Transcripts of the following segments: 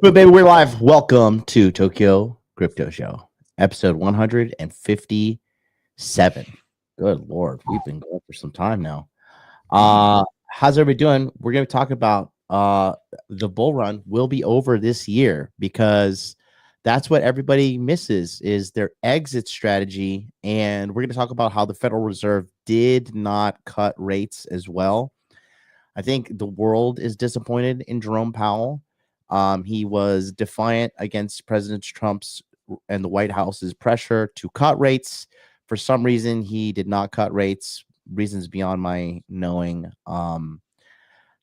But baby, we're live. Welcome to Tokyo Crypto Show, episode 157. Good Lord, we've been going for some time now. How's everybody doing? We're going to talk about the bull run will be over this year because that's what everybody misses is their exit strategy. And we're going to talk about how the Federal Reserve did not cut rates as well. I think the world is disappointed in Jerome Powell. He was defiant against President Trump's and the White House's pressure to cut rates. For some reason, he did not cut rates. Reasons beyond my knowing.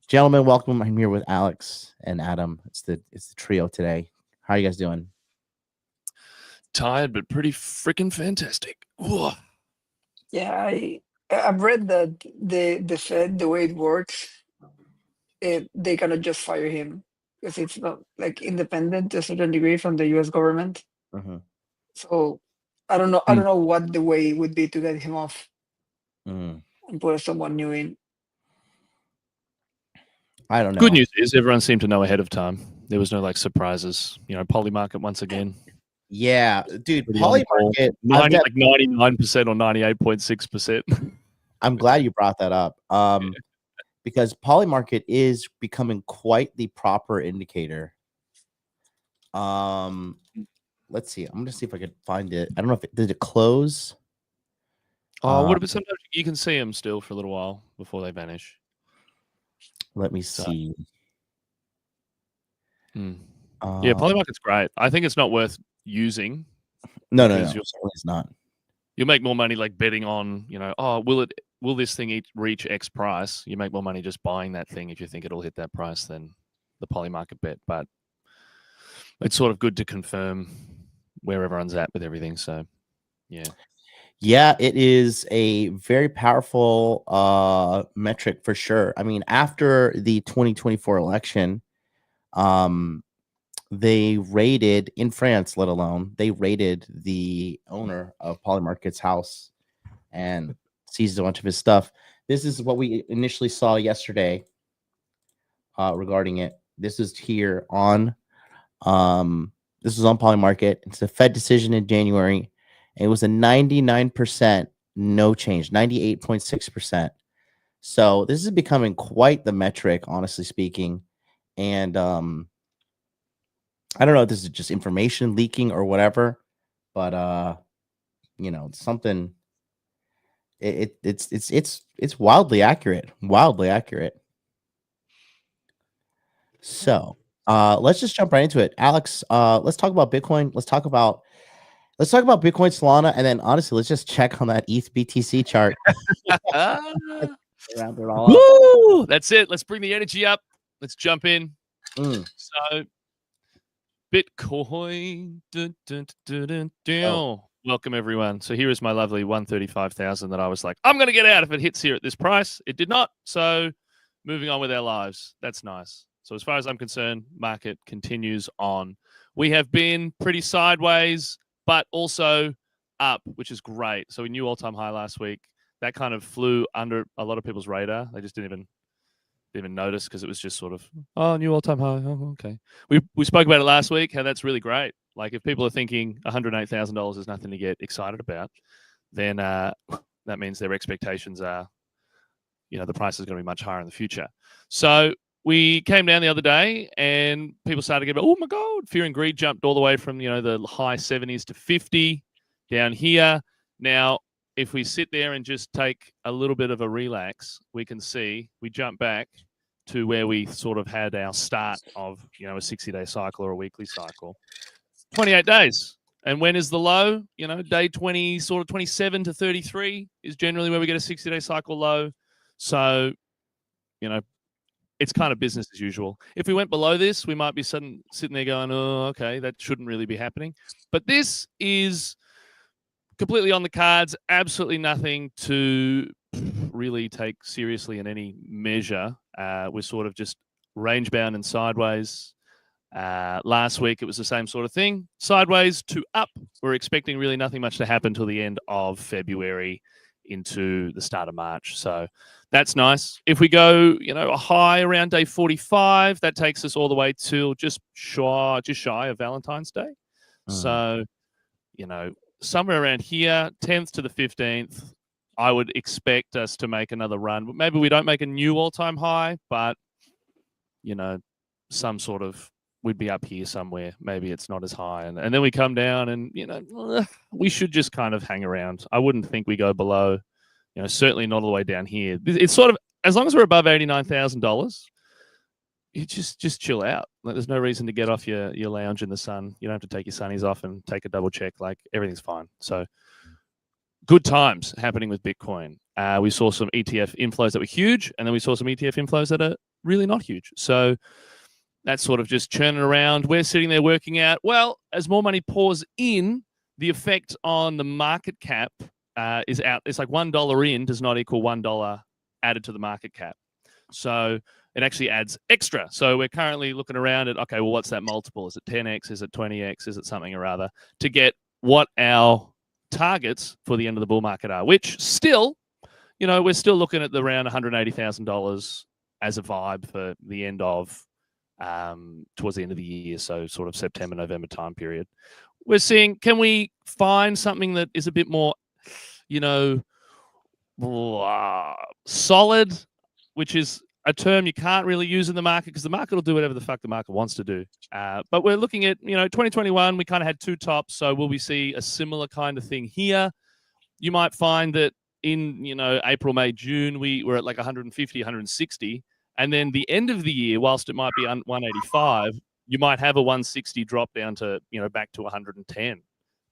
Gentlemen, welcome. I'm here with Alex and Adam. It's the trio today. How are you guys doing? Tired, but pretty freaking fantastic. Ugh. Yeah, I've read that the Fed, the way it works, they cannot just fire him because it's not like independent to a certain degree from the U.S. government. So I don't know what the way would be to get him off and put someone new in. I don't know. Good news is everyone seemed to know ahead of time. There was no like surprises. You know, PolyMarket once again. Yeah, dude, PolyMarket, like 99% or 98.6%. I'm glad you brought that up. Because PolyMarket is becoming quite the proper indicator. Let's see. I'm gonna see if I could find it. I don't know if did it close. Oh, what about sometimes you can see them still for a little while before they vanish. Let me see. Yeah, PolyMarket's great. I think it's not worth using. No, it's not. You'll make more money like betting on, you know, oh, will this thing reach X price? You make more money just buying that thing if you think it'll hit that price than the PolyMarket bet. But it's sort of good to confirm where everyone's at with everything. So, yeah. Yeah, it is a very powerful metric for sure. I mean, after the 2024 election, they raided in France, let alone they raided the owner of PolyMarket's house and seized a bunch of his stuff. This is what we initially saw yesterday regarding it. This is here on this is on PolyMarket. It's a Fed decision in January. And it was a 99% no change, 98.6%. So this is becoming quite the metric, honestly speaking. And I don't know if this is just information leaking or whatever, but you know, something. It's wildly accurate, So let's just jump right into it, Alex. Let's talk about Bitcoin. Let's talk about Bitcoin, Solana, and then honestly, let's just check on that ETH BTC chart. Round it all up. Woo! That's it. Let's bring the energy up. Let's jump in. So, Bitcoin. Welcome, everyone. So here is my lovely 135,000 that I was like, I'm going to get out if it hits here at this price. It did not. So moving on with our lives. That's nice. So as far as I'm concerned, market continues on. We have been pretty sideways, but also up, which is great. So we knew all-time high last week. That kind of flew under a lot of people's radar. They just didn't even notice because it was just sort of, oh, new all-time high. Oh, okay. We spoke about it last week, how that's really great. Like if people are thinking $108,000 is nothing to get excited about, then that means their expectations are, you know, the price is going to be much higher in the future. So we came down the other day and people started to get, oh my God, fear and greed jumped all the way from, you know, the high 70s to 50 down here. Now, if we sit there and just take a little bit of a relax, we can see we jump back to where we sort of had our start of, you know, a 60-day cycle or a weekly cycle. 28 days. And when is the low? You know, day 20, sort of 27 to 33 is generally where we get a 60-day cycle low. So, you know, it's kind of business as usual. If we went below this, we might be sitting there going, oh, okay, that shouldn't really be happening. But this is completely on the cards, absolutely nothing to really take seriously in any measure. We're sort of just range bound and sideways. Last week, it was the same sort of thing. Sideways to up. We're expecting really nothing much to happen till the end of February into the start of March. So that's nice. If we go, a high around day 45, that takes us all the way till just shy of Valentine's Day. So, somewhere around here, 10th to the 15th, I would expect us to make another run. Maybe we don't make a new all-time high, but, some sort of, we'd be up here somewhere. Maybe it's not as high. And then we come down and, we should just kind of hang around. I wouldn't think we go below, certainly not all the way down here. It's sort of, as long as we're above $89,000, you just chill out. Like, there's no reason to get off your lounge in the sun. You don't have to take your sunnies off and take a double check. Like, everything's fine. So good times happening with Bitcoin. We saw some ETF inflows that were huge, and then we saw some ETF inflows that are really not huge. So that's sort of just churning around. We're sitting there working out, well, as more money pours in, the effect on the market cap is out. It's like $1 in does not equal $1 added to the market cap. So it actually adds extra. So we're currently looking around at, okay, well, what's that multiple? Is it 10x? Is it 20x? Is it something or other? To get what our targets for the end of the bull market are, which still, we're still looking at around $180,000 as a vibe for the end of, towards the end of the year. So sort of September, November time period. We're seeing, can we find something that is a bit more, solid, which is a term you can't really use in the market because the market will do whatever the fuck the market wants to do. But we're looking at, 2021, we kind of had two tops. So will we see a similar kind of thing here? You might find that in, April, May, June, we were at like 150, 160. And then the end of the year, whilst it might be 185, you might have a 160 drop down to, back to 110,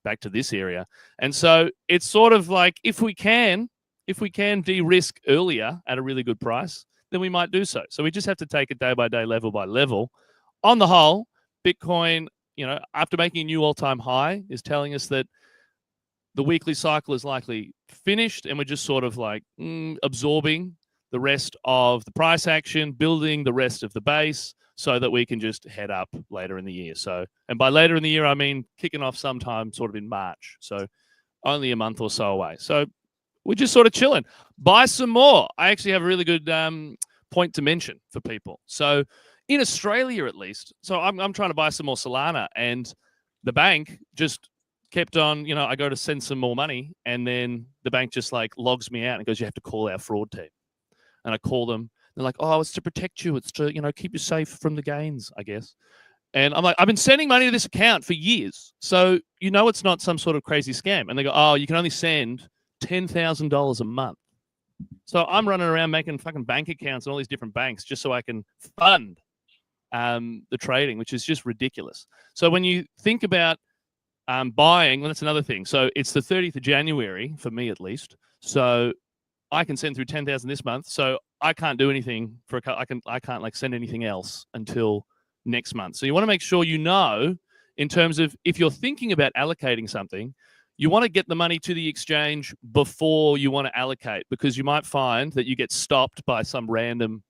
back to this area. And so it's sort of like, if we can de-risk earlier at a really good price, then we might do so. So we just have to take it day by day, level by level. On the whole, Bitcoin, after making a new all-time high, is telling us that the weekly cycle is likely finished, and we're just sort of like absorbing the rest of the price action, building the rest of the base so that we can just head up later in the year. So, and by later in the year, I mean kicking off sometime sort of in March. So only a month or so away. So we're just sort of chilling. Buy some more. I actually have a really good point to mention for people. So in Australia, at least, so I'm trying to buy some more Solana, and the bank just kept on, I go to send some more money, and then the bank just like logs me out and goes, you have to call our fraud team. And I call them. They're like, oh, it's to protect you. It's to, keep you safe from the gains, I guess. And I'm like, I've been sending money to this account for years. So, it's not some sort of crazy scam. And they go, oh, you can only send $10,000 a month. So I'm running around making fucking bank accounts and all these different banks just so I can fund the trading, which is just ridiculous. So when you think about buying, well, that's another thing. So it's the 30th of January, for me at least. So I can send through 10,000 this month. So I can't do anything for I can't like send anything else until next month. So you want to make sure in terms of if you're thinking about allocating something, you want to get the money to the exchange before you want to allocate, because you might find that you get stopped by some random,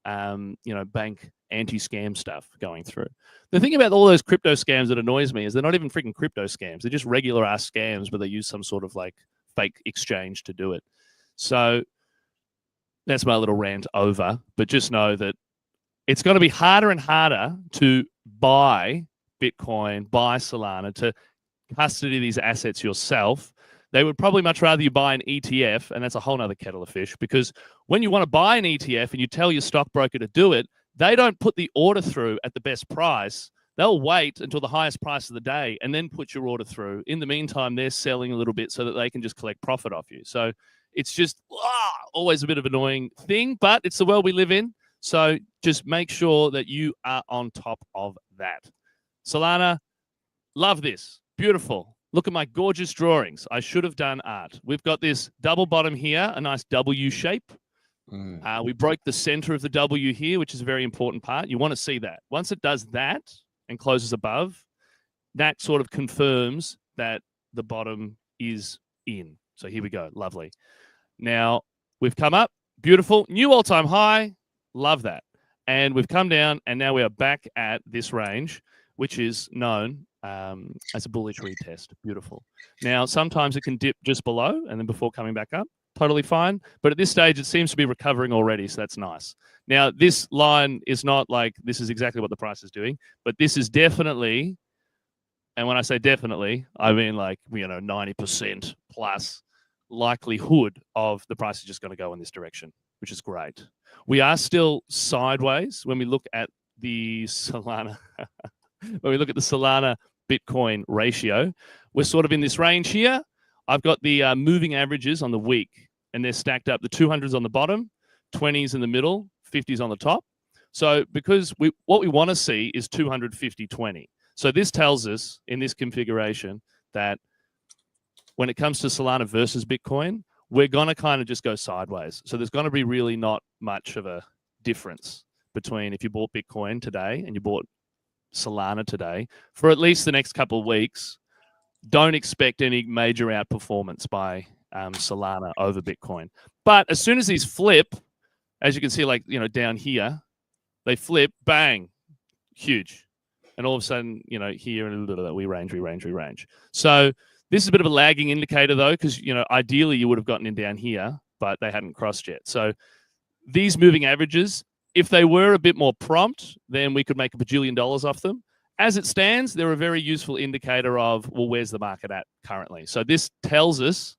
bank anti-scam stuff going through. The thing about all those crypto scams that annoys me is they're not even freaking crypto scams. They're just regular ass scams, but they use some sort of like fake exchange to do it. So that's my little rant over. But just know that it's going to be harder and harder to buy Bitcoin, buy Solana, to custody these assets yourself. They would probably much rather you buy an ETF, and that's a whole nother kettle of fish, because when you want to buy an ETF and you tell your stockbroker to do it, they don't put the order through at the best price. They'll wait until the highest price of the day and then put your order through. In the meantime, they're selling a little bit so that they can just collect profit off you. So it's just always a bit of an annoying thing, but it's the world we live in. So just make sure that you are on top of that. Solana, love this. Beautiful. Look at my gorgeous drawings. I should have done art. We've got this double bottom here, a nice W shape. We broke the center of the W here, which is a very important part. You want to see that. Once it does that and closes above, that sort of confirms that the bottom is in. So here we go. Lovely. Now, we've come up. Beautiful. New all-time high. Love that. And we've come down, and now we are back at this range. which is known as a bullish retest. Beautiful. Now, sometimes it can dip just below and then before coming back up. Totally fine. But at this stage, it seems to be recovering already, so that's nice. Now, this line is not like this is exactly what the price is doing, but this is definitely, and when I say definitely, I mean like, 90% plus likelihood of the price is just going to go in this direction, which is great. We are still sideways when we look at the Solana. When we look at the Solana Bitcoin ratio, we're sort of in this range here. I've got the moving averages on the week, and they're stacked up. The 200s on the bottom, 20s in the middle, 50s on the top. So because what we want to see is 250, 20. So this tells us in this configuration that when it comes to Solana versus Bitcoin, we're going to kind of just go sideways. So there's going to be really not much of a difference between if you bought Bitcoin today and you bought Solana today. For at least the next couple of weeks, don't expect any major outperformance by Solana over Bitcoin. But as soon as these flip, as you can see, like, down here, they flip, bang, huge. And all of a sudden, here and we range. So this is a bit of a lagging indicator, though, because, ideally you would have gotten in down here, but they hadn't crossed yet. So these moving averages, if they were a bit more prompt, then we could make $1 bajillion off them. As it stands, they're a very useful indicator of, well, where's the market at currently? So this tells us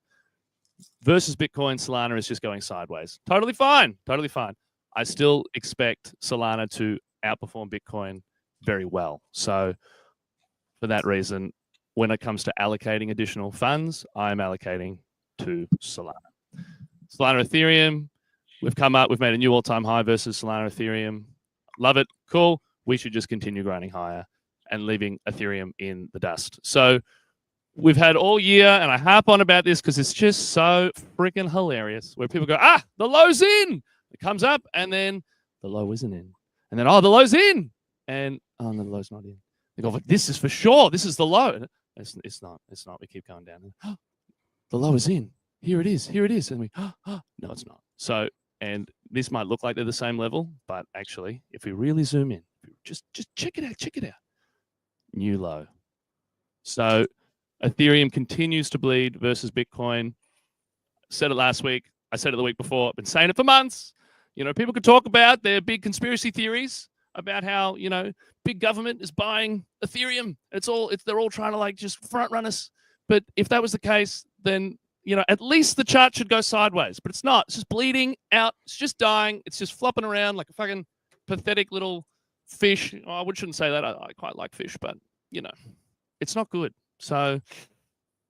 versus Bitcoin, Solana is just going sideways. Totally fine. Totally fine. I still expect Solana to outperform Bitcoin very well. So for that reason, when it comes to allocating additional funds, I'm allocating to Solana. Solana Ethereum, we've made a new all-time high versus Solana Ethereum. Love it. Cool. We should just continue grinding higher and leaving Ethereum in the dust. So we've had all year, and I harp on about this because it's just so freaking hilarious, where people go, the low's in. It comes up, and then the low isn't in. And then, the low's in. And, no, the low's not in. They go, this is for sure. This is the low. It's not. It's not. We keep going down. The low is in. Here it is. Here it is. And we, no, it's not. So, and this might look like they're the same level, but actually, if we really zoom in, just check it out. Check it out. New low. So Ethereum continues to bleed versus Bitcoin. Said it last week. I said it the week before. I've been saying it for months. People could talk about their big conspiracy theories about how, big government is buying Ethereum. They're all trying to just front run us. But if that was the case, then, at least the chart should go sideways. But it's not. It's just bleeding out. It's just dying. It's just flopping around like a fucking pathetic little fish. I shouldn't say that. I quite like fish, but, it's not good. So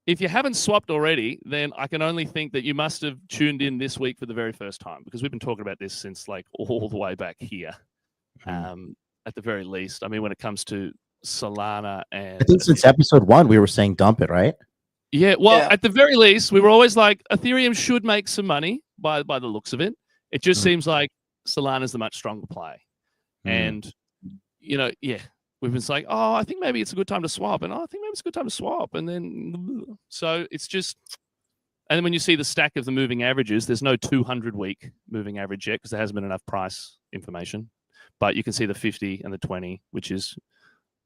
if you haven't swapped already, then I can only think that you must have tuned in this week for the very first time, because we've been talking about this since all the way back here. At the very least. I mean, when it comes to Solana and... I think since episode 1, we were saying dump it, right? Yeah, well, at the very least, we were always like, Ethereum should make some money by the looks of it. It just seems like Solana's the much stronger play. And, we've been saying, I think maybe it's a good time to swap. And I think maybe it's a good time to swap. And then, so it's just, and then when you see the stack of the moving averages, there's no 200-week moving average yet because there hasn't been enough price information. But you can see the 50 and the 20, which is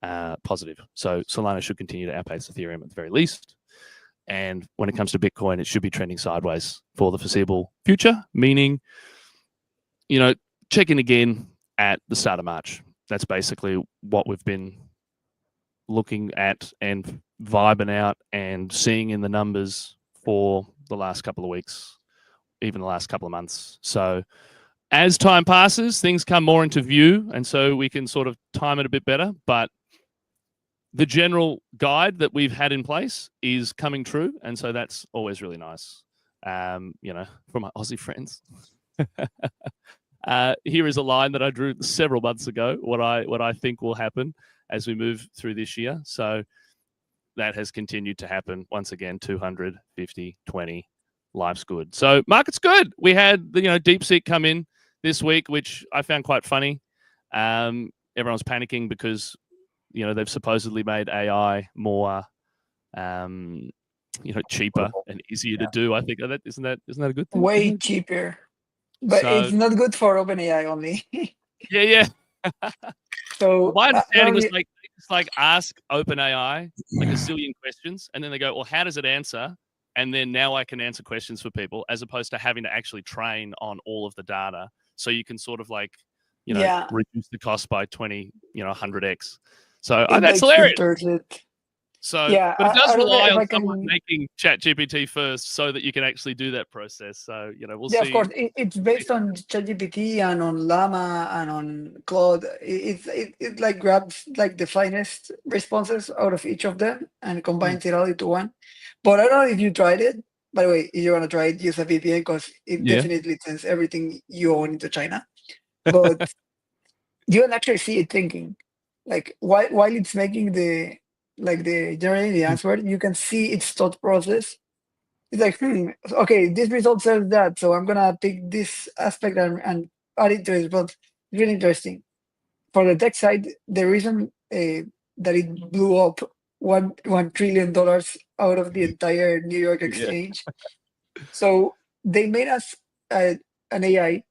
positive. So Solana should continue to outpace Ethereum at the very least. And when it comes to Bitcoin, it should be trending sideways for the foreseeable future, meaning, check in again at the start of March. That's basically what we've been looking at and vibing out and seeing in the numbers for the last couple of weeks, even the last couple of months. So as time passes, things come more into view, and so we can sort of time it a bit better. But the general guide that we've had in place is coming true, and so that's always really nice. From my Aussie friends. Here is a line that I drew several months ago, what I think will happen as we move through this year. So that has continued to happen once again. 200, 50, 20, life's good. So market's good. We had DeepSeek come in this week, which I found quite funny. Everyone's panicking because they've supposedly made AI more cheaper and easier to do. I think isn't that a good thing? Way cheaper. But it's not good for OpenAI only. Yeah. So my understanding was like just like ask OpenAI like a zillion questions, and then they go, well, how does it answer? And then now I can answer questions for people, as opposed to having to actually train on all of the data. So you can sort of like, you know, Yeah. reduce the cost by 20, 100x. So It that's like hilarious. filters it. So, Yeah, but it does I don't know rely if on I someone can. making ChatGPT first, so that you can actually do that process. So we'll Yeah, see. of course. It's based on ChatGPT and on Llama and on Claude. It like grabs like the finest responses out of each of them and combines it all into one. But I don't know if you tried it. By the way, if you want to try it, use a VPN because it Yeah. definitely sends everything you own into China. But you can actually see it thinking. Like while it's making the generating the answer, you can see its thought process. It's like, okay, this result says that, so I'm gonna pick this aspect and add it to it. But it's really interesting. For the tech side, the reason that it blew up $1 trillion out of the entire New York Yeah. exchange. So they made us an AI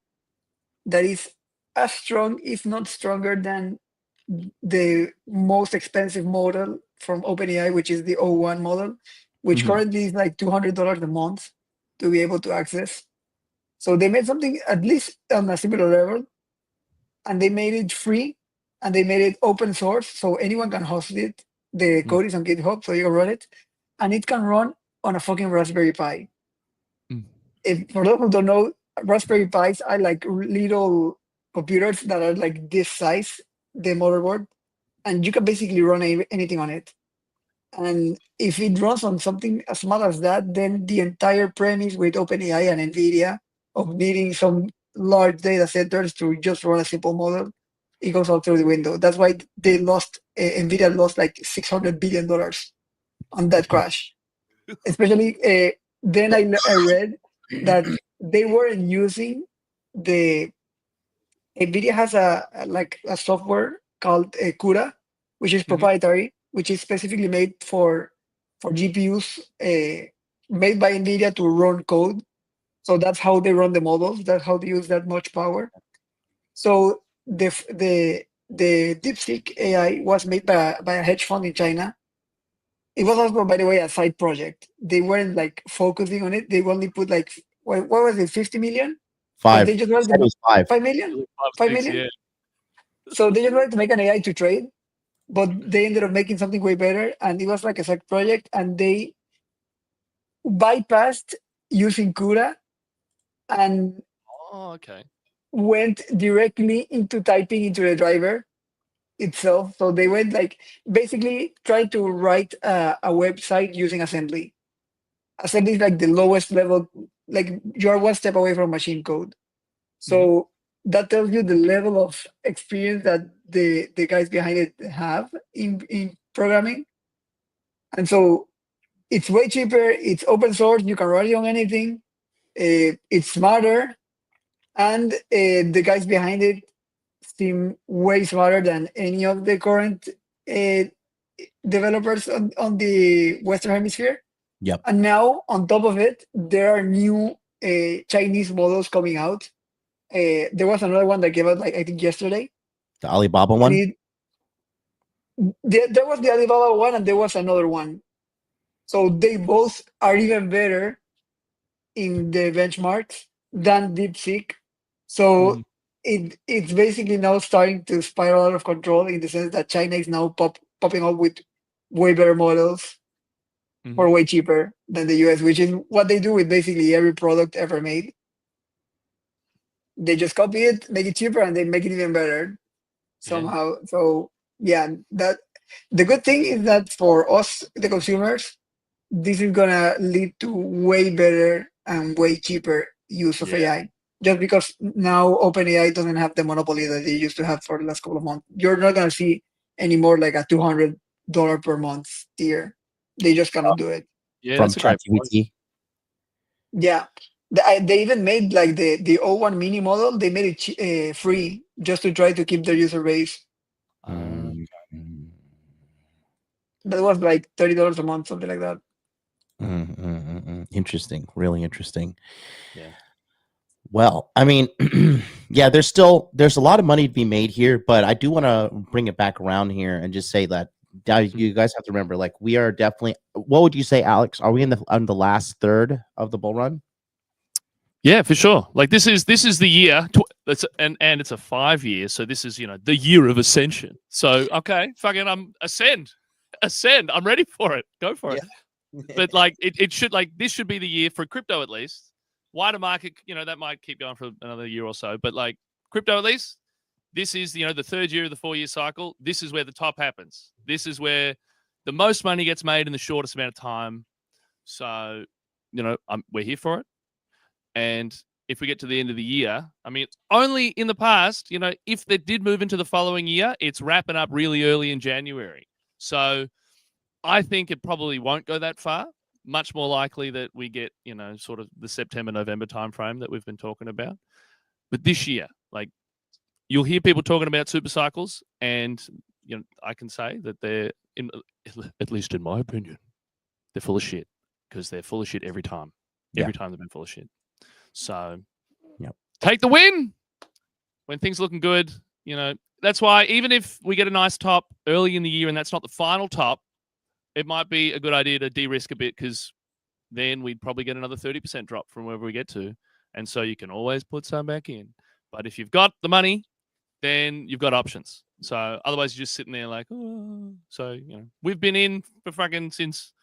that is as strong, if not stronger, than the most expensive model from OpenAI, which is the O1 model, which currently is like $200 a month to be able to access. So they made something at least on a similar level, and they made it free, and they made it open source, so anyone can host it. The code is on GitHub, so you can run it, and it can run on a fucking Raspberry Pi. If for those who don't know, Raspberry Pis are like little computers that are like this size, the motherboard, and you can basically run anything on it. And if it runs on something as small as that, then the entire premise with OpenAI and NVIDIA of needing some large data centers to just run a simple model, it goes out through the window. That's why they lost, NVIDIA lost like $600 billion on that crash. Especially, then I read that they weren't using the NVIDIA has like a software called CUDA, which is proprietary, which is specifically made for GPUs, made by NVIDIA to run code. So that's how they run the models. That's how they use that much power. So the DeepSeek AI was made by a hedge fund in China. It was also, by the way, a side project. They weren't like focusing on it. They only put like what was it, 50 million? Five. They just I wanted said it to was 5. 5 million? 5, 5 6, million? yeah. So they just wanted to make an AI to trade, but they ended up making something way better, and it was like a side project, and they bypassed using CUDA and Oh, okay. went directly into typing into the driver itself. So they went like basically trying to write a website using assembly. Assembly is like the lowest level, like you're one step away from machine code. So that tells you the level of experience that the guys behind it have in programming. And so it's way cheaper. It's open source. You can run it on anything. It's smarter, and the guys behind it seem way smarter than any of the current uh, developers on the Western Hemisphere. Yep. And now, on top of it, there are new Chinese models coming out. There was another one that came out, like I think yesterday. The Alibaba one? There was the Alibaba one, and there was another one. So they both are even better in the benchmarks than DeepSeek. So it's basically now starting to spiral out of control in the sense that China is now popping up with way better models for way cheaper than the US, which is what they do with basically every product ever made. They just copy it, make it cheaper, and they make it even better somehow. Yeah. So yeah, that the good thing is that for us, the consumers, this is gonna lead to way better and way cheaper use of AI. Just because now OpenAI doesn't have the monopoly that they used to have for the last couple of months. You're not gonna see anymore like a $200 per month tier. They just cannot do it. Yeah, from that's a great point. ChatGPT. Yeah. They even made like the O1 mini model, they made it free just to try to keep their user base. That was like $30 a month, something like that. Interesting. Really interesting. Yeah. Well, I mean, yeah, there's a lot of money to be made here, but I do want to bring it back around here and just say that you guys have to remember, like, we are definitely. What would you say, Alex? Are we on the last third of the bull run? Yeah, for sure. Like this is the year, and it's a 5 year, so this is the year of ascension. So okay, fucking ascend. I'm ready for it. Go for it. But like it should this should be the year for crypto at least. Wider market, that might keep going for another year or so. But like crypto at least, this is the third year of the 4-year cycle. This is where the top happens. This is where the most money gets made in the shortest amount of time. So we're here for it. And if we get to the end of the year, I mean, only in the past, if they did move into the following year, it's wrapping up really early in January. So I think it probably won't go that far. Much more likely that we get, sort of the September, November timeframe that we've been talking about. But this year, like, you'll hear people talking about super cycles, and I can say that they're, at least in my opinion, they're full of shit, because they're full of shit every time. Every time they've been full of shit. So, take the win when things are looking good. That's why even if we get a nice top early in the year and that's not the final top, it might be a good idea to de-risk a bit, because then we'd probably get another 30% drop from wherever we get to. And so you can always put some back in. But if you've got the money, then you've got options. So otherwise you're just sitting there like, oh. So, we've been in for fucking since,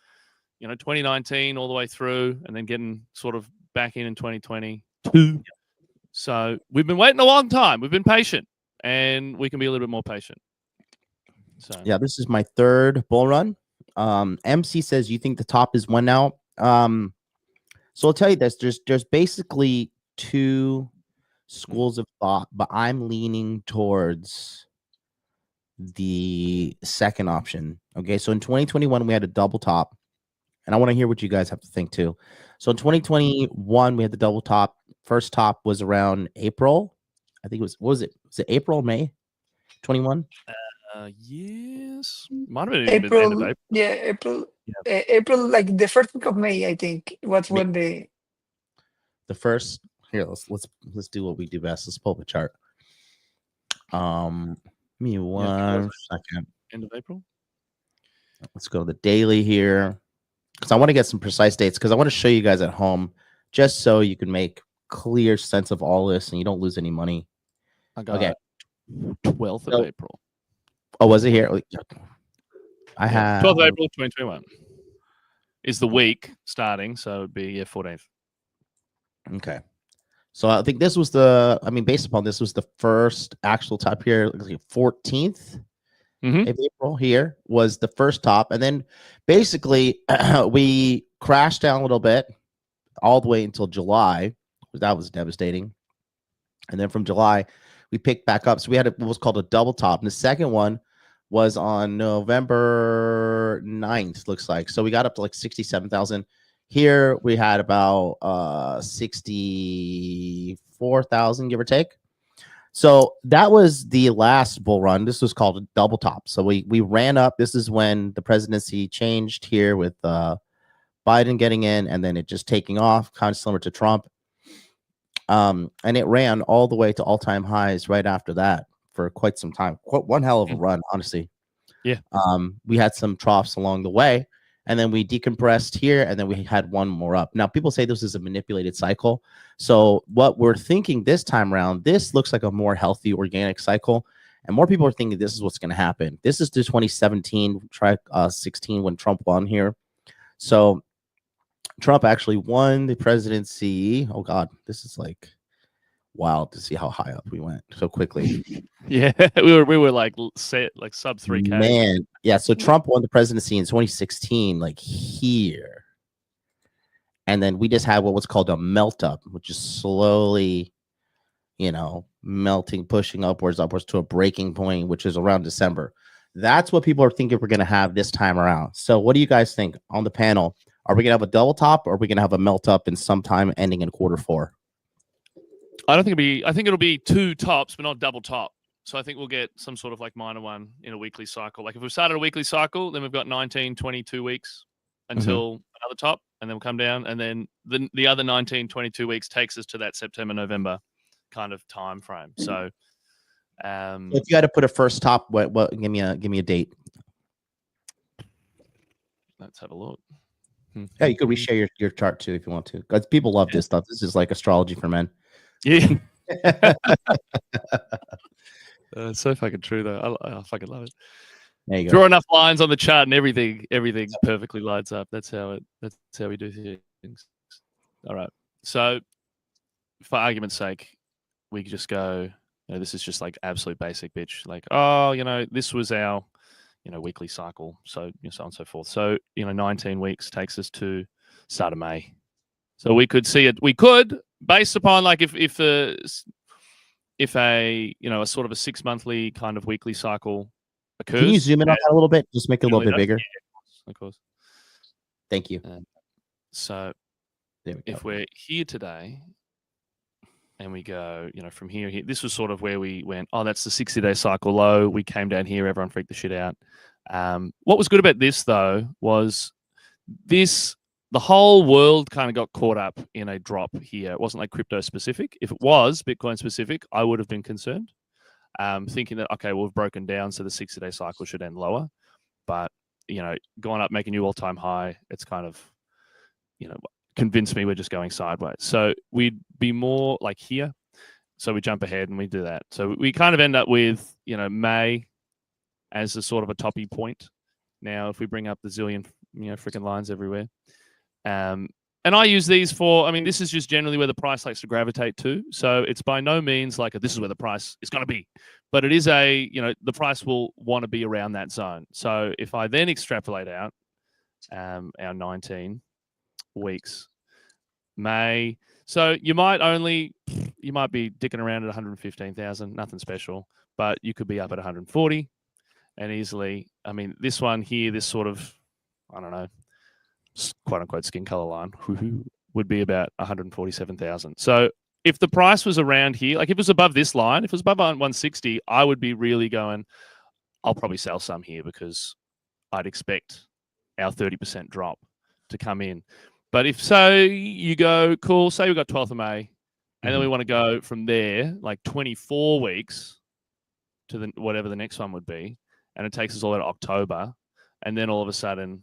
2019 all the way through, and then getting sort of back in 2022. So we've been waiting a long time. We've been patient, and we can be a little bit more patient. So yeah, this is my third bull run. MC says, you think the top is one now? So I'll tell you this, there's basically two schools of thought, but I'm leaning towards the second option. Okay, so in 2021 we had a double top, and I want to hear what you guys have to think too. So in 2021 we had the double top. First top was around April. I think it was it April, May 21? Yes, might have been April. end of April. Yeah, April. April, like the first week of May, I think. What's when the first here? Let's do what we do best. Let's pull up a chart. Give me one second. End of April. Let's go to the daily here, because I want to get some precise dates, because I want to show you guys at home, just so you can make clear sense of all this and you don't lose any money. I got 12th of April. Oh, was it here? I have 12th of April 2021 is the week starting, so it'd be 14th. Okay. So I think this was based upon this was the first actual top here. 14th of April here was the first top. And then basically we crashed down a little bit all the way until July. That was devastating. And then from July, we picked back up. So we had what was called a double top. And the second one was on November 9th, looks like. So we got up to like 67,000. Here we had about 64,000, give or take. So that was the last bull run. This was called a double top. So we ran up. This is when the presidency changed here with Biden getting in, and then it just taking off, kind of similar to Trump. And it ran all the way to all-time highs right after that for quite some time. One hell of a run, honestly. Yeah. We had some troughs along the way, and then we decompressed here, and then we had one more up. Now, people say this is a manipulated cycle. So what we're thinking this time around, this looks like a more healthy organic cycle, and more people are thinking this is what's going to happen. This is the 2017, 16 when Trump won here. So Trump actually won the presidency. Oh God, this is like wild to see how high up we went so quickly. Yeah, we were like set like sub 3K. Man, yeah. So Trump won the presidency in 2016, like here, and then we just had what was called a melt up, which is slowly, melting, pushing upwards to a breaking point, which is around December. That's what people are thinking we're going to have this time around. So what do you guys think on the panel? Are we going to have a double top, or are we going to have a melt up in sometime ending in Q4? I think it'll be two tops, but not double top. So I think we'll get some sort of like minor one in a weekly cycle. Like if we started a weekly cycle, then we've got 19, 22 weeks until another top. and then we'll come down, and then the other 19, 22 weeks takes us to that September, November kind of time frame. So if you had to put a first top, what give me a date. Let's have a look. Yeah, you could reshare your chart too if you want to, because people love this stuff. This is like astrology for men. Yeah. It's so fucking true though. I fucking love it. There you go. Draw enough lines on the chart and everything perfectly lines up. That's how we do things. All right. So for argument's sake, we could just go, this is just like absolute basic bitch. Like, this was our, weekly cycle. So, so on and so forth. So, 19 weeks takes us to start of May. So we could see it. We could, based upon like if a sort of a 6 monthly kind of weekly cycle occurs. Can you zoom in on that a little bit? Just make it a little bit bigger. Yeah, of course. Thank you. So if we're here today and we go, from here, this was sort of where we went, that's the 60-day cycle low. We came down here. Everyone freaked the shit out. What was good about this, though, was the whole world kind of got caught up in a drop here. It wasn't like crypto specific. If it was Bitcoin specific, I would have been concerned, thinking that, okay, we've broken down, so the 60-day cycle should end lower. But, going up, making new all-time high, it's kind of, convinced me we're just going sideways. So we'd be more like here. So we jump ahead and we do that. So we kind of end up with, May as a sort of a toppy point. Now, if we bring up the zillion, freaking lines everywhere. And I use these for, this is just generally where the price likes to gravitate to. So it's by no means like this is where the price is going to be, but it is the price will want to be around that zone. So if I then extrapolate out our 19 weeks, May, so you might be dicking around at 115,000, nothing special, but you could be up at 140 and easily, this one here, this sort of, I don't know, quote unquote skin color line would be about 147,000. So if the price was around here, like if it was above this line, if it was above 160, I would be really going, I'll probably sell some here because I'd expect our 30% drop to come in. But if so, you go, cool, say we got 12th of May, and then we want to go from there, like 24 weeks to whatever the next one would be, and it takes us all out of October, and then all of a sudden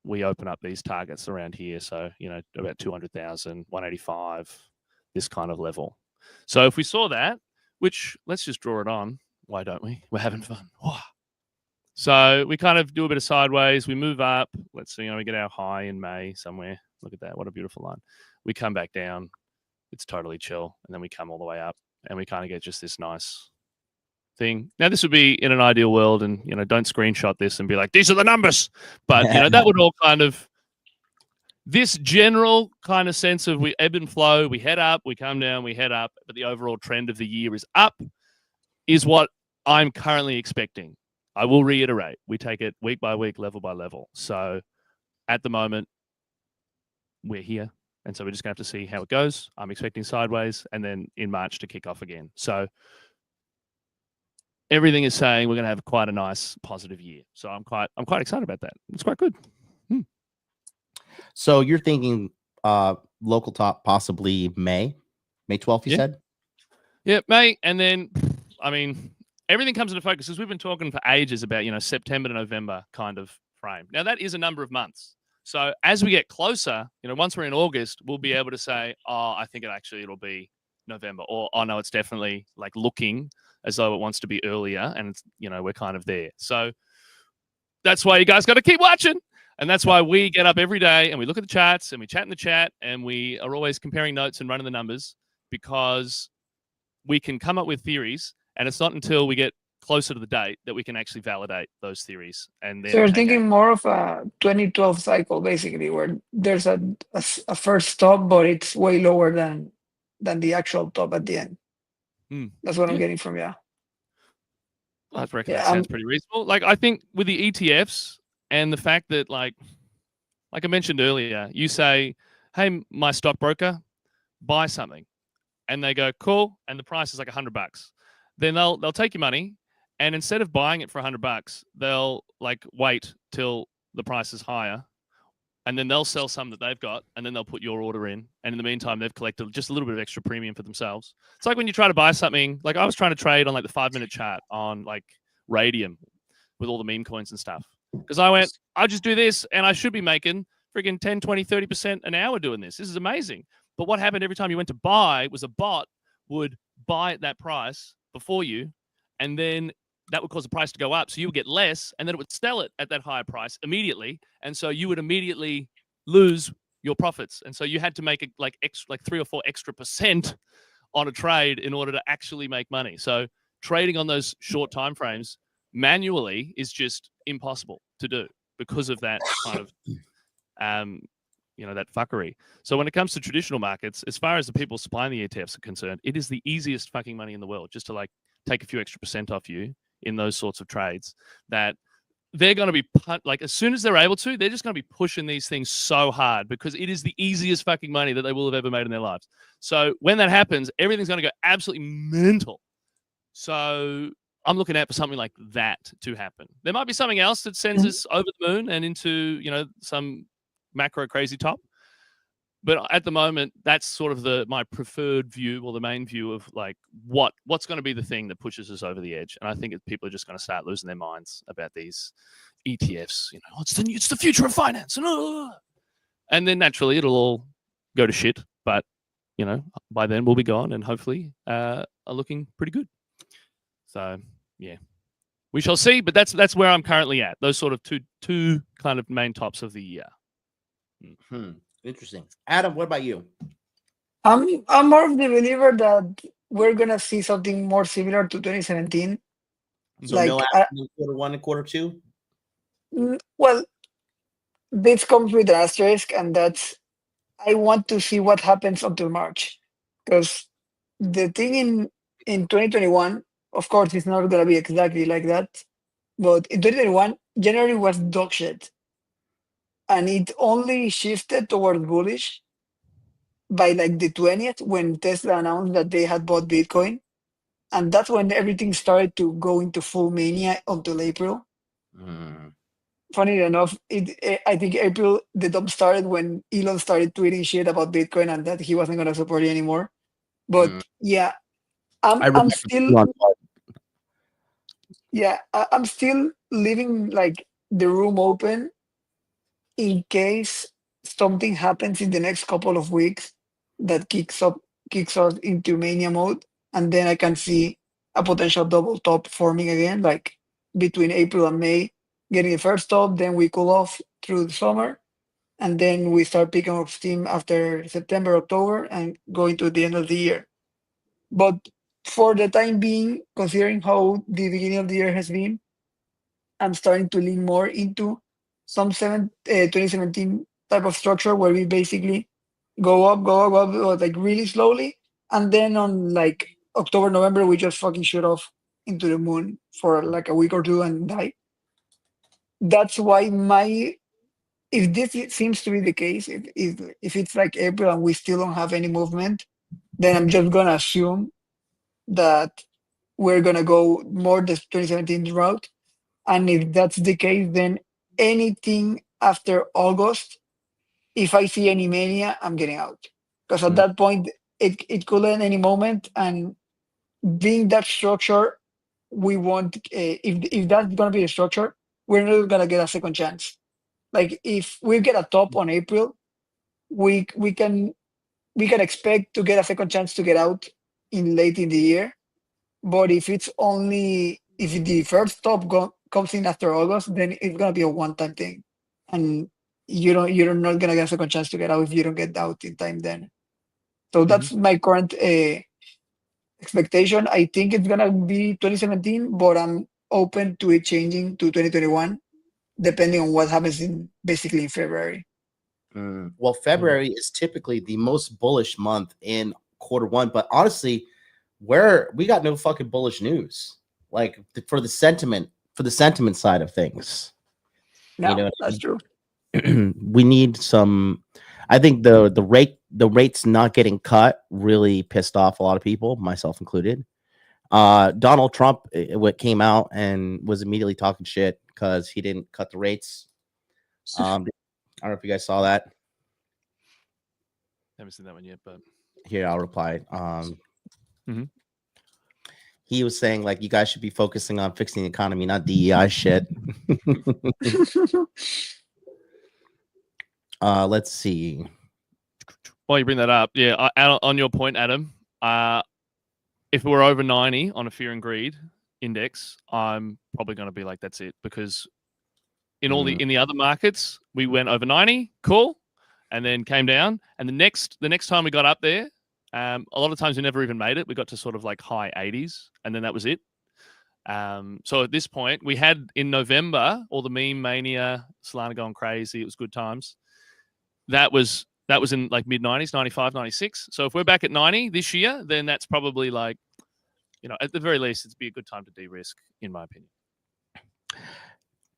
we open up these targets around here. So, about 200,000, 185, this kind of level. So if we saw that, which let's just draw it on. Why don't we? We're having fun. Whoa. So we kind of do a bit of sideways. We move up. Let's see, we get our high in May somewhere. Look at that. What a beautiful line. We come back down. It's totally chill. And then we come all the way up and we kind of get just this nice thing. Now, this would be in an ideal world, and, don't screenshot this and be like, these are the numbers. But, that would all kind of, this general kind of sense of we ebb and flow, we head up, we come down, we head up, but the overall trend of the year is up, is what I'm currently expecting. I will reiterate, we take it week by week, level by level. So at the moment, we're here. And so we're just going to have to see how it goes. I'm expecting sideways, and then in March to kick off again. So everything is saying we're going to have quite a nice positive year. So I'm quite excited about that. It's quite good. So you're thinking local top possibly May 12th, you said? Yeah, May. And then, everything comes into focus because we've been talking for ages about, September to November kind of frame. Now, that is a number of months. So as we get closer, once we're in August, we'll be able to say, I think it'll be November, or, no, it's definitely like looking as though it wants to be earlier, and it's, we're kind of there. So that's why you guys got to keep watching. And that's why we get up every day and we look at the charts and we chat in the chat, and we are always comparing notes and running the numbers, because we can come up with theories, and it's not until we get closer to the date that we can actually validate those theories. And then so you're thinking more of a 2012 cycle, basically, where there's a first stop, but it's way lower than the actual top at the end. That's what I'm getting from you. I reckon that sounds pretty reasonable. Like, I think with the ETFs and the fact that, like I mentioned earlier, you say, hey, my stockbroker, buy something. And they go, cool. And the price is like $100. Then they'll take your money, and instead of buying it for $100, they'll like wait till the price is higher, and then they'll sell some that they've got, and then they'll put your order in. And in the meantime, they've collected just a little bit of extra premium for themselves. It's like when you try to buy something, like I was trying to trade on like the 5-minute chart on like Radium with all the meme coins and stuff. Because I went, I'll just do this, and I should be making friggin' 10, 20, 30% an hour doing this. This is amazing. But what happened every time you went to buy was a bot would buy at that price before you, and then that would cause the price to go up. So you would get less, and then it would sell it at that higher price immediately. And so you would immediately lose your profits. And so you had to make it like 3 or 4 extra % on a trade in order to actually make money. So trading on those short time frames manually is just impossible to do because of that kind of that fuckery. So when it comes to traditional markets, as far as the people supplying the ETFs are concerned, it is the easiest fucking money in the world just to like take a few extra % off you in those sorts of trades, that they're going to be like, as soon as they're able to, they're just going to be pushing these things so hard because it is the easiest fucking money that they will have ever made in their lives. So when that happens, everything's going to go absolutely mental. So I'm looking out for something like that to happen. There might be something else that sends us over the moon and into, some macro crazy top. But at the moment, that's sort of my preferred view, or the main view of like what's going to be the thing that pushes us over the edge. And I think people are just going to start losing their minds about these ETFs. It's the future of finance, and then naturally it'll all go to shit. But by then we'll be gone, and hopefully are looking pretty good. So yeah, we shall see. But that's where I'm currently at. Those sort of two kind of main tops of the year. Interesting. Adam, what about you? I'm more of the believer that we're gonna see something more similar to 2017. So like no action in quarter 1 and quarter 2? Well, this comes with an asterisk, and that's I want to see what happens until March, because the thing in 2021, of course, it's not gonna be exactly like that, but in 2021, January was dog shit. And it only shifted towards bullish by like the 20th when Tesla announced that they had bought Bitcoin. And that's when everything started to go into full mania until April. Funny enough, I think April, the dump started when Elon started tweeting shit about Bitcoin and that he wasn't going to support it anymore. But yeah, I'm still leaving like the room open in case something happens in the next couple of weeks that kicks us into mania mode, and then I can see a potential double top forming again, like between April and May, getting the first top, then we cool off through the summer, and then we start picking up steam after September, October, and going to the end of the year. But for the time being, considering how the beginning of the year has been, I'm starting to lean more into some 2017 type of structure where we basically go up, like really slowly. And then on like October, November, we just fucking shoot off into the moon for like a week or two and die. That's why if this seems to be the case, if it's like April and we still don't have any movement, then I'm just going to assume that we're going to go more the 2017 route. And if that's the case, then anything after August, if I see any mania, I'm getting out. Because at that point, it could end any moment. And being that structure, we want, if that's going to be the structure, we're not going to get a second chance. Like if we get a top on April, we can expect to get a second chance to get out late in the year. But if the first top comes in after August, then it's gonna be a one-time thing, and you're not gonna get a second chance to get out if you don't get out in time then. So that's my current expectation. I think it's gonna be 2017, but I'm open to it changing to 2021, depending on what happens in February. Well, February is typically the most bullish month in quarter 1, but honestly, we got no fucking bullish news, like for the sentiment side of things. No, that's true. We need some. I think the rates not getting cut really pissed off a lot of people, myself included. Donald Trump came out and was immediately talking shit because he didn't cut the rates. I don't know if you guys saw that. Haven't seen that one yet, but Here, I'll reply. Mhm. He was saying like you guys should be focusing on fixing the economy, not DEI shit. Let's see. while you bring that up, yeah, on your point, Adam, if we're over 90 on a fear and greed index, I'm probably going to be like, that's it, because in all in the other markets, we went over 90, cool, and then came down, and the next time we got up there, a lot of times we never even made it. We got to sort of like high 80s, and then that was it. So at this point, we had in November all the meme mania, Solana going crazy. It was good times. That was in like mid 90s, 95, 96. So if we're back at 90 this year, then that's probably like, at the very least, it'd be a good time to de-risk, in my opinion.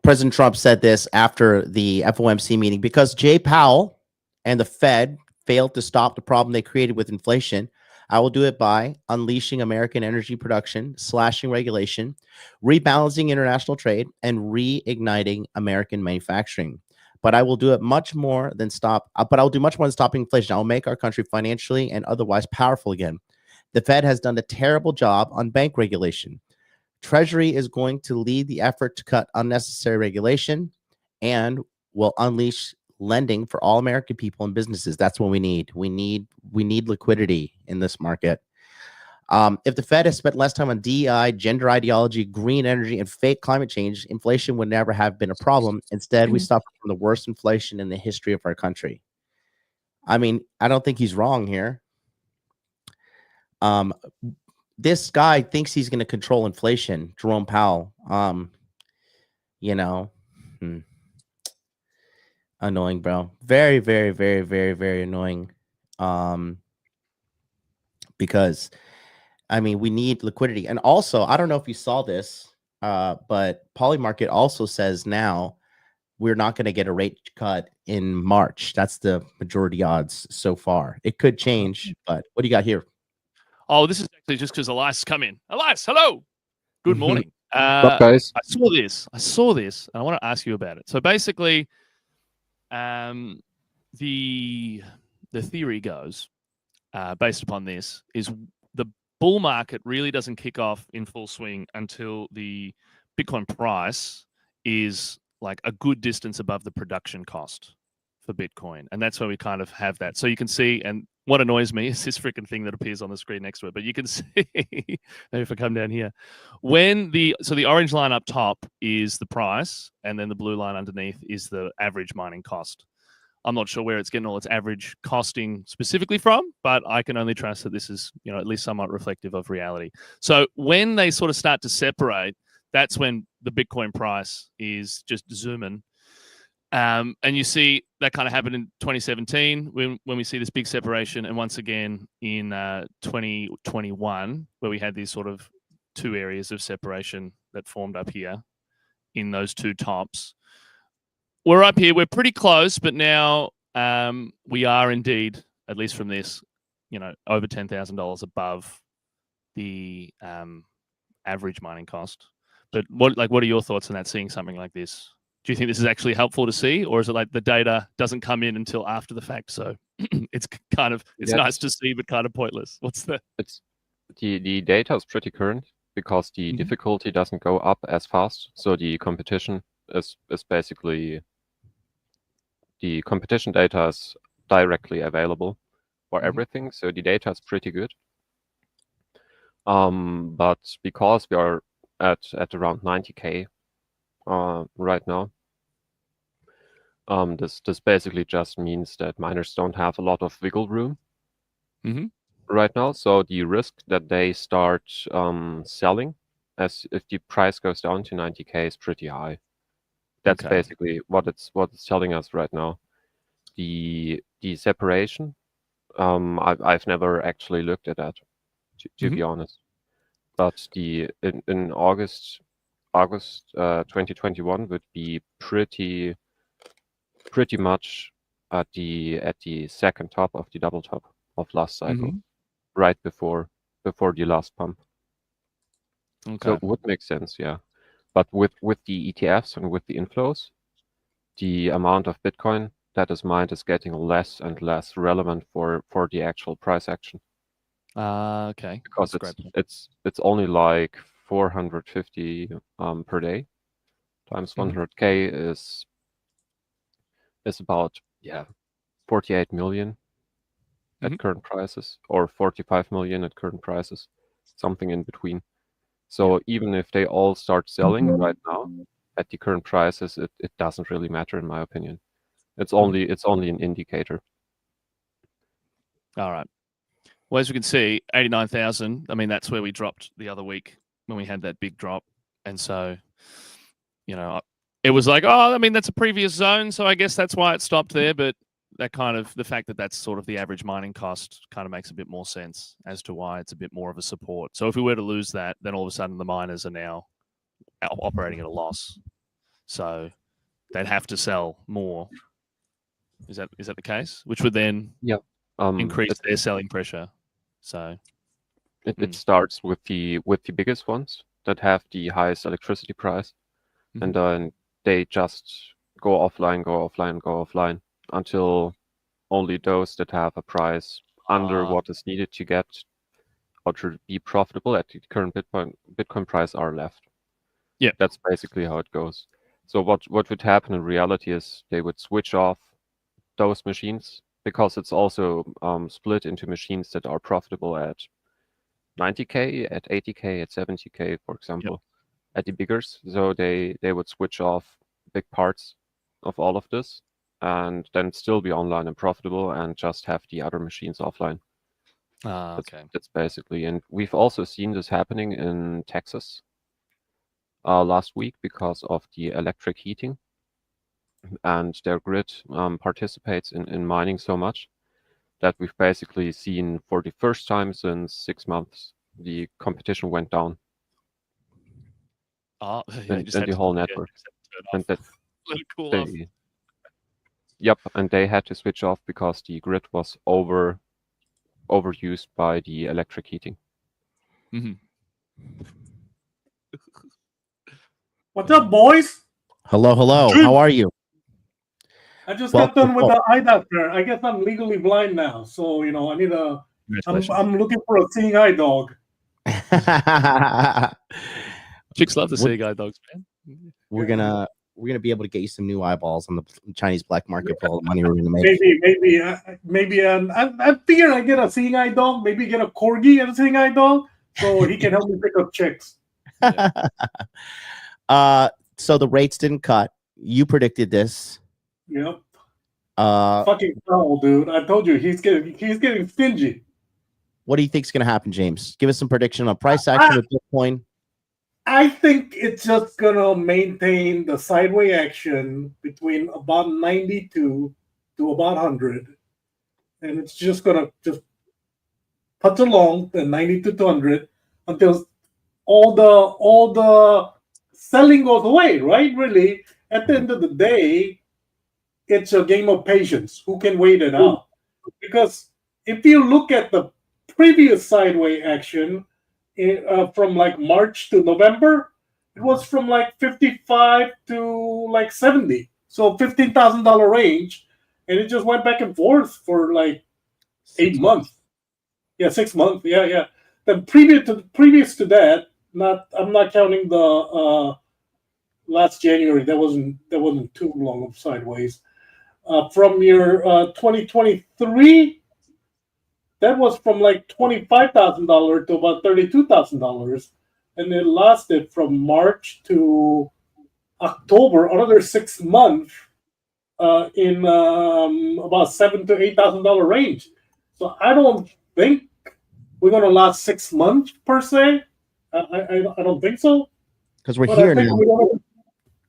President Trump said this after the FOMC meeting because Jay Powell and the Fed failed to stop the problem they created with inflation. I will do it by unleashing American energy production, slashing regulation, rebalancing international trade, and reigniting American manufacturing. But I will do it much more than stop. But I'll do much more than stopping inflation. I'll make our country financially and otherwise powerful again. The Fed has done a terrible job on bank regulation. Treasury is going to lead the effort to cut unnecessary regulation and will unleash lending for all American people and businesses. That's what we need. We need liquidity in this market. If the Fed has spent less time on DEI, gender ideology, green energy, and fake climate change, inflation would never have been a problem. Instead, we suffer from the worst inflation in the history of our country. I mean, I don't think he's wrong here. This guy thinks he's going to control inflation, Jerome Powell. Annoying, bro. Very, very, very, very, very annoying. Because, I mean, we need liquidity. And also, I don't know if you saw this, but PolyMarket also says now we're not going to get a rate cut in March. That's the majority odds so far. It could change, but what do you got here? Oh, this is actually just because Elias come in. Elias, hello. Good morning. What's up, guys? I saw this, and I want to ask you about it. So basically, the theory goes, based upon this, is the bull market really doesn't kick off in full swing until the Bitcoin price is like a good distance above the production cost for Bitcoin. And that's where we kind of have that. So you can see, and what annoys me is this freaking thing that appears on the screen next to it. But you can see, maybe if I come down here, so the orange line up top is the price, and then the blue line underneath is the average mining cost. I'm not sure where it's getting all its average costing specifically from, but I can only trust that this is, at least somewhat reflective of reality. So when they sort of start to separate, that's when the Bitcoin price is just zooming. And you see that kind of happened in 2017 when we see this big separation, and once again in 2021 where we had these sort of two areas of separation that formed up here in those two tops. We're up here. We're pretty close, but now we are indeed, at least from this, over $10,000 above the average mining cost. But what are your thoughts on that? Seeing something like this, do you think this is actually helpful to see, or is it like the data doesn't come in until after the fact? So it's nice to see, but kind of pointless. It's the data is pretty current because the difficulty doesn't go up as fast. So the competition is basically, the competition data is directly available for everything. So the data is pretty good. But because we are at around 90K right now, this basically just means that miners don't have a lot of wiggle room right now. So the risk that they start selling as if the price goes down to 90K is pretty high. That's basically what it's telling us right now. The separation, I've never actually looked at that, to be honest. But in August 2021 would be pretty much at the second top of the double top of last cycle, right before the last pump. So it would make sense, yeah. But with the ETFs and with the inflows, the amount of Bitcoin that is mined is getting less and less relevant for the actual price action. Okay. Because it's only like 450 per day times 100K is about 48 million at current prices, or 45 million at current prices, something in between. So even if they all start selling right now at the current prices, it doesn't really matter in my opinion. It's only an indicator. All right. Well, as we can see, 89,000. I mean, that's where we dropped the other week when we had that big drop, and so it was like, oh, I mean, that's a previous zone, so I guess that's why it stopped there. But that kind of the fact that that's sort of the average mining cost kind of makes a bit more sense as to why it's a bit more of a support. So if we were to lose that, then all of a sudden the miners are now operating at a loss, so they'd have to sell more. Is that the case? Which would then increase their selling pressure. So it starts with the biggest ones that have the highest electricity price, and then they just go offline until only those that have a price under what is needed to get or to be profitable at the current Bitcoin price are left. Yeah, that's basically how it goes. So what would happen in reality is they would switch off those machines, because it's also split into machines that are profitable at 90K, at 80K, at 70K, for example, at the biggers. So they would switch off big parts of all of this and then still be online and profitable and just have the other machines offline. Okay. That's basically, and we've also seen this happening in Texas last week because of the electric heating, and their grid participates in mining so much that we've basically seen, for the first time since 6 months, the competition went down. In the whole network. And that cool off. Yep, and they had to switch off because the grid was overused by the electric heating. What's up, boys? Hello. How are you? I just got done with the eye doctor. I guess I'm legally blind now, so I need a. I'm looking for a seeing eye dog. Chicks love the seeing eye dogs, man. We're gonna be able to get you some new eyeballs on the Chinese black market for all the money we're gonna make. Maybe. I figure I get a seeing eye dog. Maybe get a corgi and a seeing eye dog, so he can help me pick up chicks. So the rates didn't cut. You predicted this. Yep. Fucking foul, dude. I told you he's getting stingy. What do you think is going to happen, James? Give us some prediction on price action with Bitcoin. I think it's just gonna maintain the sideways action between about 92 to about 100, and it's just gonna putz along the 92 to 100 until all the selling goes away. Right? Really, at the end of the day, it's a game of patience. Who can wait it out? Because if you look at the previous sideways action from like March to November, it was from like 55 to like 70. So $15,000 range. And it just went back and forth for like 8 months. Yeah, 6 months. Yeah. Then previous to that, I'm not counting the last January. That wasn't too long of sideways. From your 2023, that was from like $25,000 to about $32,000, and it lasted from March to October, another 6 months, in about $7,000 to $8,000 range. So I don't think we're gonna last 6 months per se. I don't think so. Because we're here now.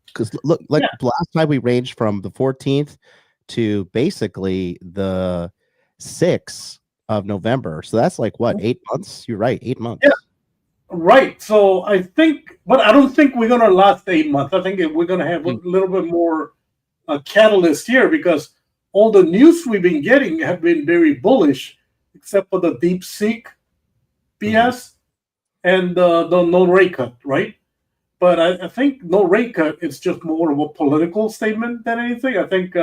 Because look, like last time we ranged from the 14th to basically the 6th of November. So that's like what, 8 months? You're right, 8 months. Yeah, right. So I think, but I don't think we're gonna last 8 months. I think we're gonna have a little bit more catalyst here, because all the news we've been getting have been very bullish, except for the DeepSeek BS and the no rate cut, right? But I think no rate cut is just more of a political statement than anything. I think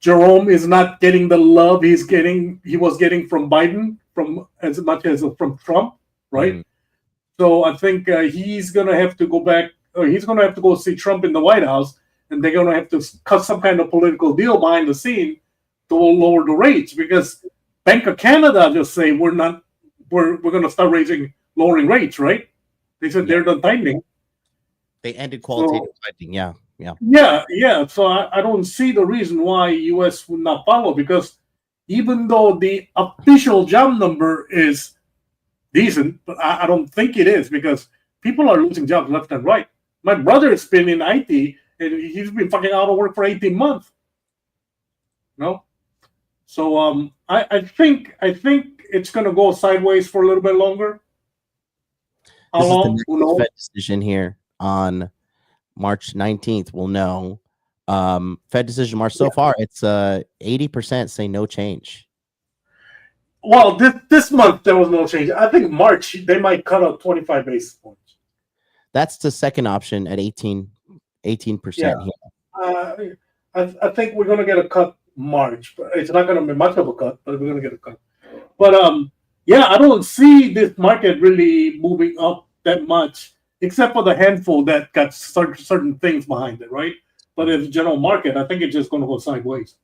Jerome is not getting the love he was getting from Biden, from as much as from Trump, right? So I think he's gonna have to go back. He's gonna have to go see Trump in the White House, and they're gonna have to cut some kind of political deal behind the scene to lower the rates, because Bank of Canada just say we're gonna start lowering rates, right? They said they're done tightening. They ended qualitative tightening. Yeah. So I don't see the reason why U.S. would not follow, because even though the official job number is decent, but I don't think it is, because people are losing jobs left and right. My brother's been in IT and he's been fucking out of work for 18 months. No, so I think it's gonna go sideways for a little bit longer. How long? Who knows? Fed decision here on March 19th. We'll know. Fed decision March so far. It's 80% say no change. Well, this month there was no change. I think March they might cut out 25 basis points. That's the second option at 18%. Yeah. I think we're gonna get a cut March, but it's not gonna be much of a cut, but we're gonna get a cut. But yeah, I don't see this market really moving up that much, except for the handful that got certain things behind it, right? But as a general market, I think it's just gonna go sideways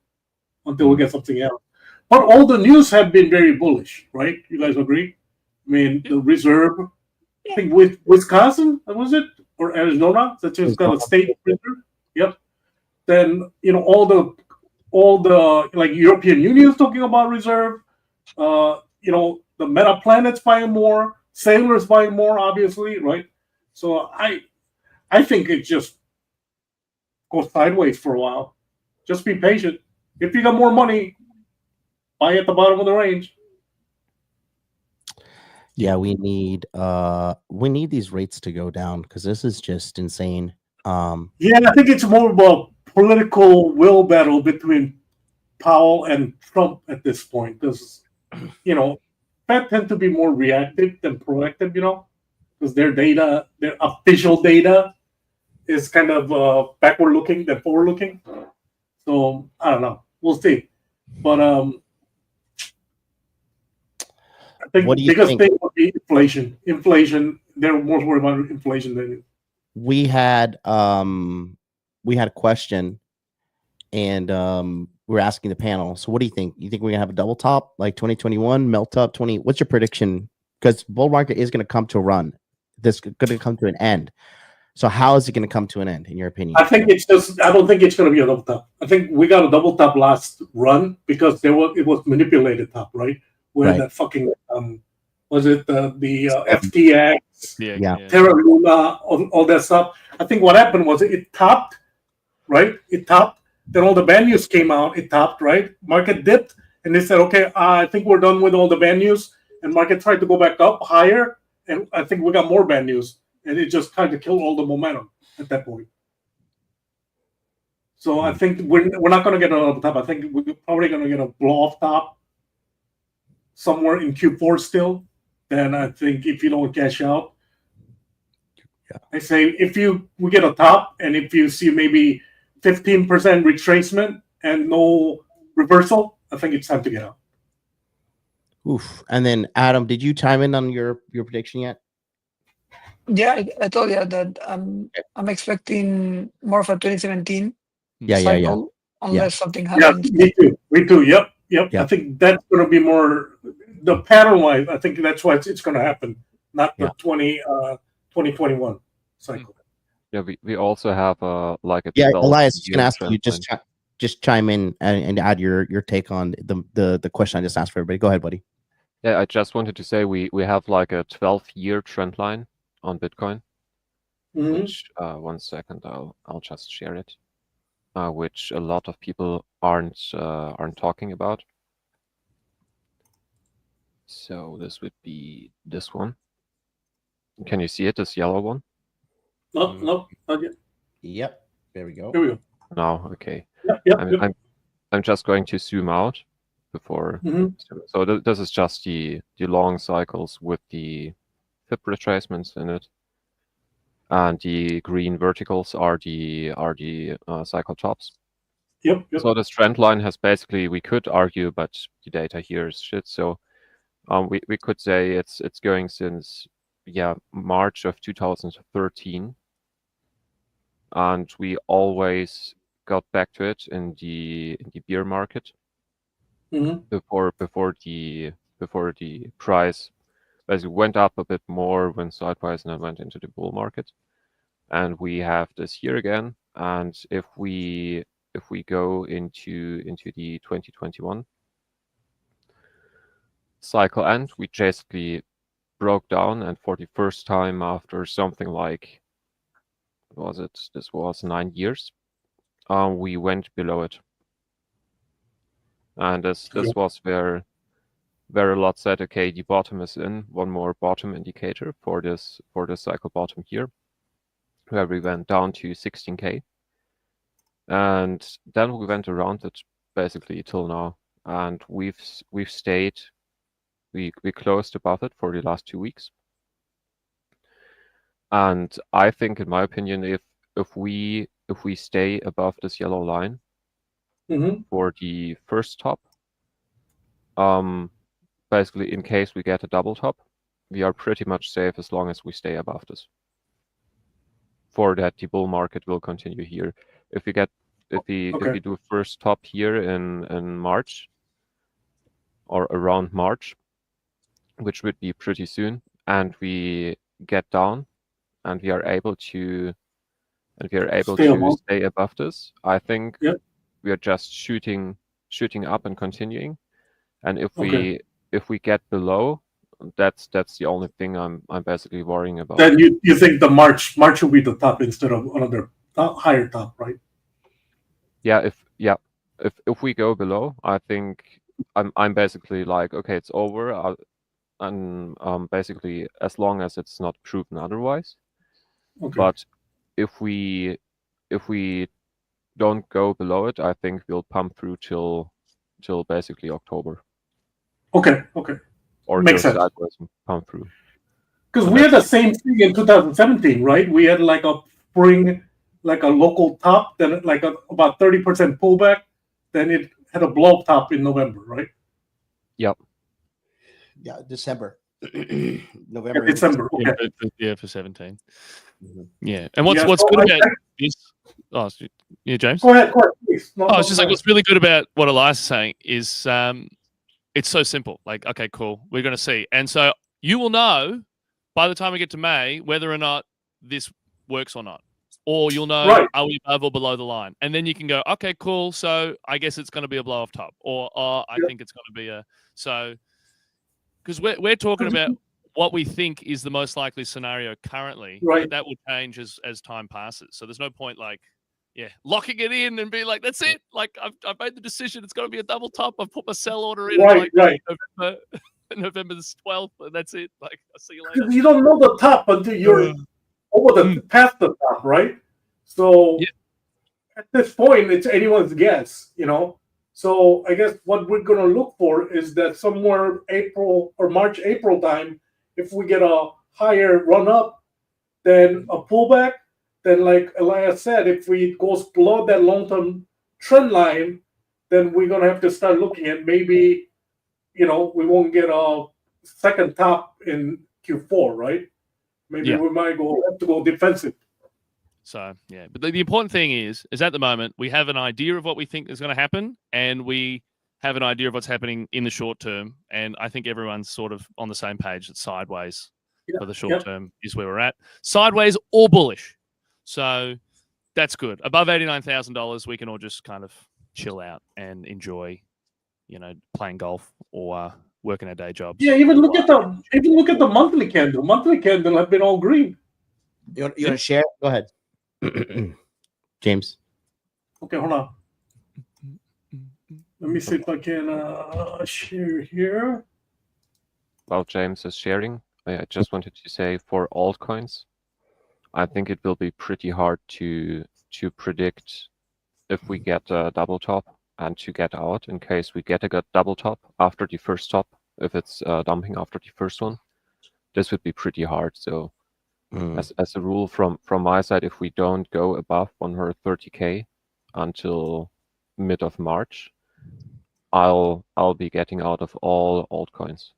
until we get something else. But all the news have been very bullish, right? You guys agree? I mean, the reserve, I think with Wisconsin, was it? Or Arizona, that just got a state reserve. Yep. Then, you know, all the like European Union is talking about reserve. You know, the meta planets buying more, sailors buying more, obviously, right? So I think it just goes sideways for a while. Just be patient. If you got more money, buy at the bottom of the range. Yeah, we need these rates to go down, because this is just insane. Yeah, I think it's more of a political will battle between Powell and Trump at this point, because, you know, Fed tend to be more reactive than proactive, you know, because their data, their official data is kind of backward looking than forward looking. So I don't know. We'll see. But I think the biggest thing would be inflation. Inflation. They're more worried about inflation than we had a question, and we're asking the panel. So what do you think? You think we're gonna have a double top like 2021, melt up 20? What's your prediction? Because bull market is gonna come to a run. This is gonna come to an end. So how is it gonna come to an end, in your opinion? I think it's just. I don't think it's gonna be a double top. I think we got a double top last run because it was manipulated top, right? Where that fucking was it the FTX, Terra Luna, all that stuff. I think what happened was it topped, right? It topped. Then all the bad news came out. It topped, right? Market dipped, and they said, "Okay, I think we're done with all the bad news." And market tried to go back up higher, and I think we got more bad news, and it just tried to kill all the momentum at that point. So I think we're not going to get another top. I think we're probably going to get a blow off top somewhere in Q4 still. Then I think if you don't cash out, I say if we get a top, and if you see maybe 15% retracement and no reversal, I think it's time to get out. Oof. And then Adam, did you chime in on your prediction yet? Yeah, I told you that I'm expecting more of a 2017 cycle, unless something happens. Yeah, me too. Yep. I think that's going to be more the pattern-wise. I think that's why it's going to happen, not the 2021 cycle. Yeah, we also have like a Elias, I was going to ask you just chime in and add your take on the question I just asked for everybody. Go ahead, buddy. Yeah, I just wanted to say we have like a 12-year trend line on Bitcoin, which 1 second, I'll just share it, which a lot of people aren't talking about. So this would be this one. Can you see it? This yellow one? No, not yet. Yep. There we go. Here we go. No, okay. Yep. I'm just going to zoom out before. So this is just the long cycles with the FIB retracements in it, and the green verticals are the cycle tops. Yep. So this trend line has basically, we could argue, but the data here is shit. So we could say it's going since March of 2013, and we always got back to it in the bear market before the price basically went up a bit more, went sideways, and then went into the bull market. And we have this here again. And if we go into the 2021 cycle end, we basically broke down, and for the first time after something like, this was 9 years, we went below it. And this was where a lot said, okay, the bottom is in, one more bottom indicator for this cycle bottom here, where we went down to 16K. And then we went around it basically till now. And we've stayed, we closed above it for the last 2 weeks. And I think, in my opinion, if we stay above this yellow line for the first top, basically in case we get a double top, we are pretty much safe as long as we stay above this. For that, the bull market will continue here. If we do first top here in March or around March, which would be pretty soon, and we get down and we are able to stay above this, I think we are just shooting up and continuing. And if we get below, that's the only thing I'm basically worrying about. Then you think the March will be the top instead of another higher top, right? Yeah, if we go below, I think I'm basically like, okay, it's over. And basically, as long as it's not proven otherwise. Okay. But if we don't go below it, I think we'll pump through till basically October. Okay. Or makes just sense. sideways and pump through. Because we had the same thing in 2017, right? We had like a spring, like a local top, then like about 30% pullback, then it had a blow up top in November, right? Yep. Yeah, December. November. December. Okay. For 17. Yeah. And what's good about this? Oh, yeah, James. Go ahead, please. It's just like what's really good about what Elias is saying is it's so simple. Like, okay, cool. We're going to see. And so you will know by the time we get to May whether or not this works or not. Or you'll know, are we above or below the line? And then you can go, okay, cool. So I guess it's going to be a blow off top. Or I think it's going to be a... So... Because we're talking about what we think is the most likely scenario currently. Right. But that will change as time passes. So there's no point locking it in and be like, that's it. Like I've made the decision. It's going to be a double top. I've put my sell order in November 12th, and that's it. Like I'll see you later. You don't know the top until you're past the top, right? So at this point, it's anyone's guess, So I guess what we're going to look for is that somewhere March, April time, if we get a higher run up, then a pullback, then like Elias said, if we goes below that long-term trend line, then we're going to have to start looking at maybe, we won't get a second top in Q4, right? Maybe we might have to go defensive. So, but the important thing is at the moment, we have an idea of what we think is going to happen, and we have an idea of what's happening in the short term. And I think everyone's sort of on the same page that sideways for the short term is where we're at. Sideways or bullish. So that's good. Above $89,000, we can all just kind of chill out and enjoy, playing golf or working our day jobs. Yeah, even look at the monthly candle. Monthly candle have been all green. You want to share? Go ahead. James. Okay, hold on. Let me see if I can share here. While James is sharing, I just wanted to say for altcoins, I think it will be pretty hard to predict if we get a double top and to get out in case we get a double top after the first top. If it's dumping after the first one, this would be pretty hard. So. As a rule from my side, if we don't go above 130K until mid of March, I'll be getting out of all altcoins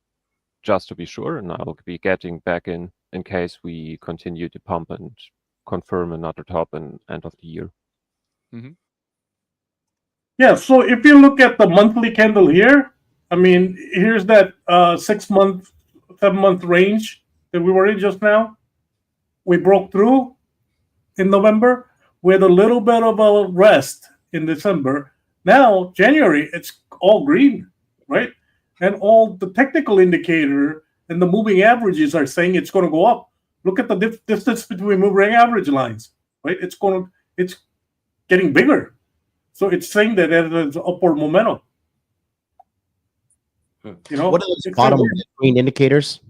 just to be sure, and I'll be getting back in case we continue to pump and confirm another top in end of the year. Yeah, so if you look at the monthly candle here, I mean, here's that 6 month, 7 month range that we were in just now. We broke through in November with a little bit of a rest in December. Now, January, it's all green, right? And all the technical indicator and the moving averages are saying it's going to go up. Look at the distance between moving average lines, right? It's getting bigger. So it's saying that there's upward momentum. You know, what are those bottom green indicators?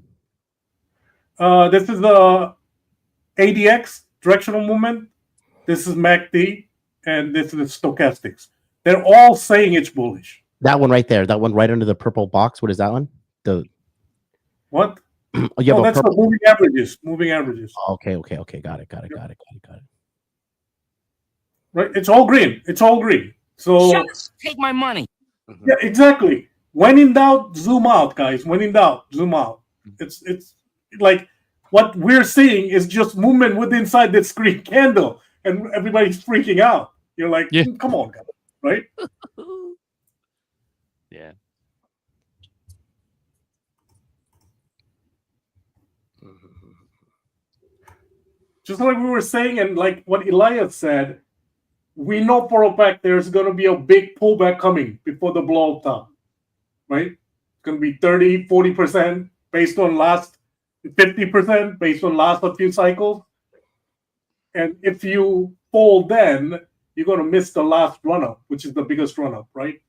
This is the ADX directional movement. This is MACD, and this is stochastics. They're all saying it's bullish. That one right there. That one right under the purple box. What is that one? The what? Oh, that's the moving averages. Moving averages. Okay. Got it. Right. It's all green. It's all green. So Shucks, take my money. Yeah, exactly. When in doubt, zoom out, guys. When in doubt, zoom out. It's like what we're seeing is just movement within inside this green candle, and everybody's freaking out. You're like, come on, guys, right? Yeah. Just like we were saying, and like what Elias said, we know for a fact there's going to be a big pullback coming before the blow top, right? It's going to be 30, 40% based on last 50% based on last a few cycles. And if you fall then, you're going to miss the last run-up, which is the biggest run-up, right?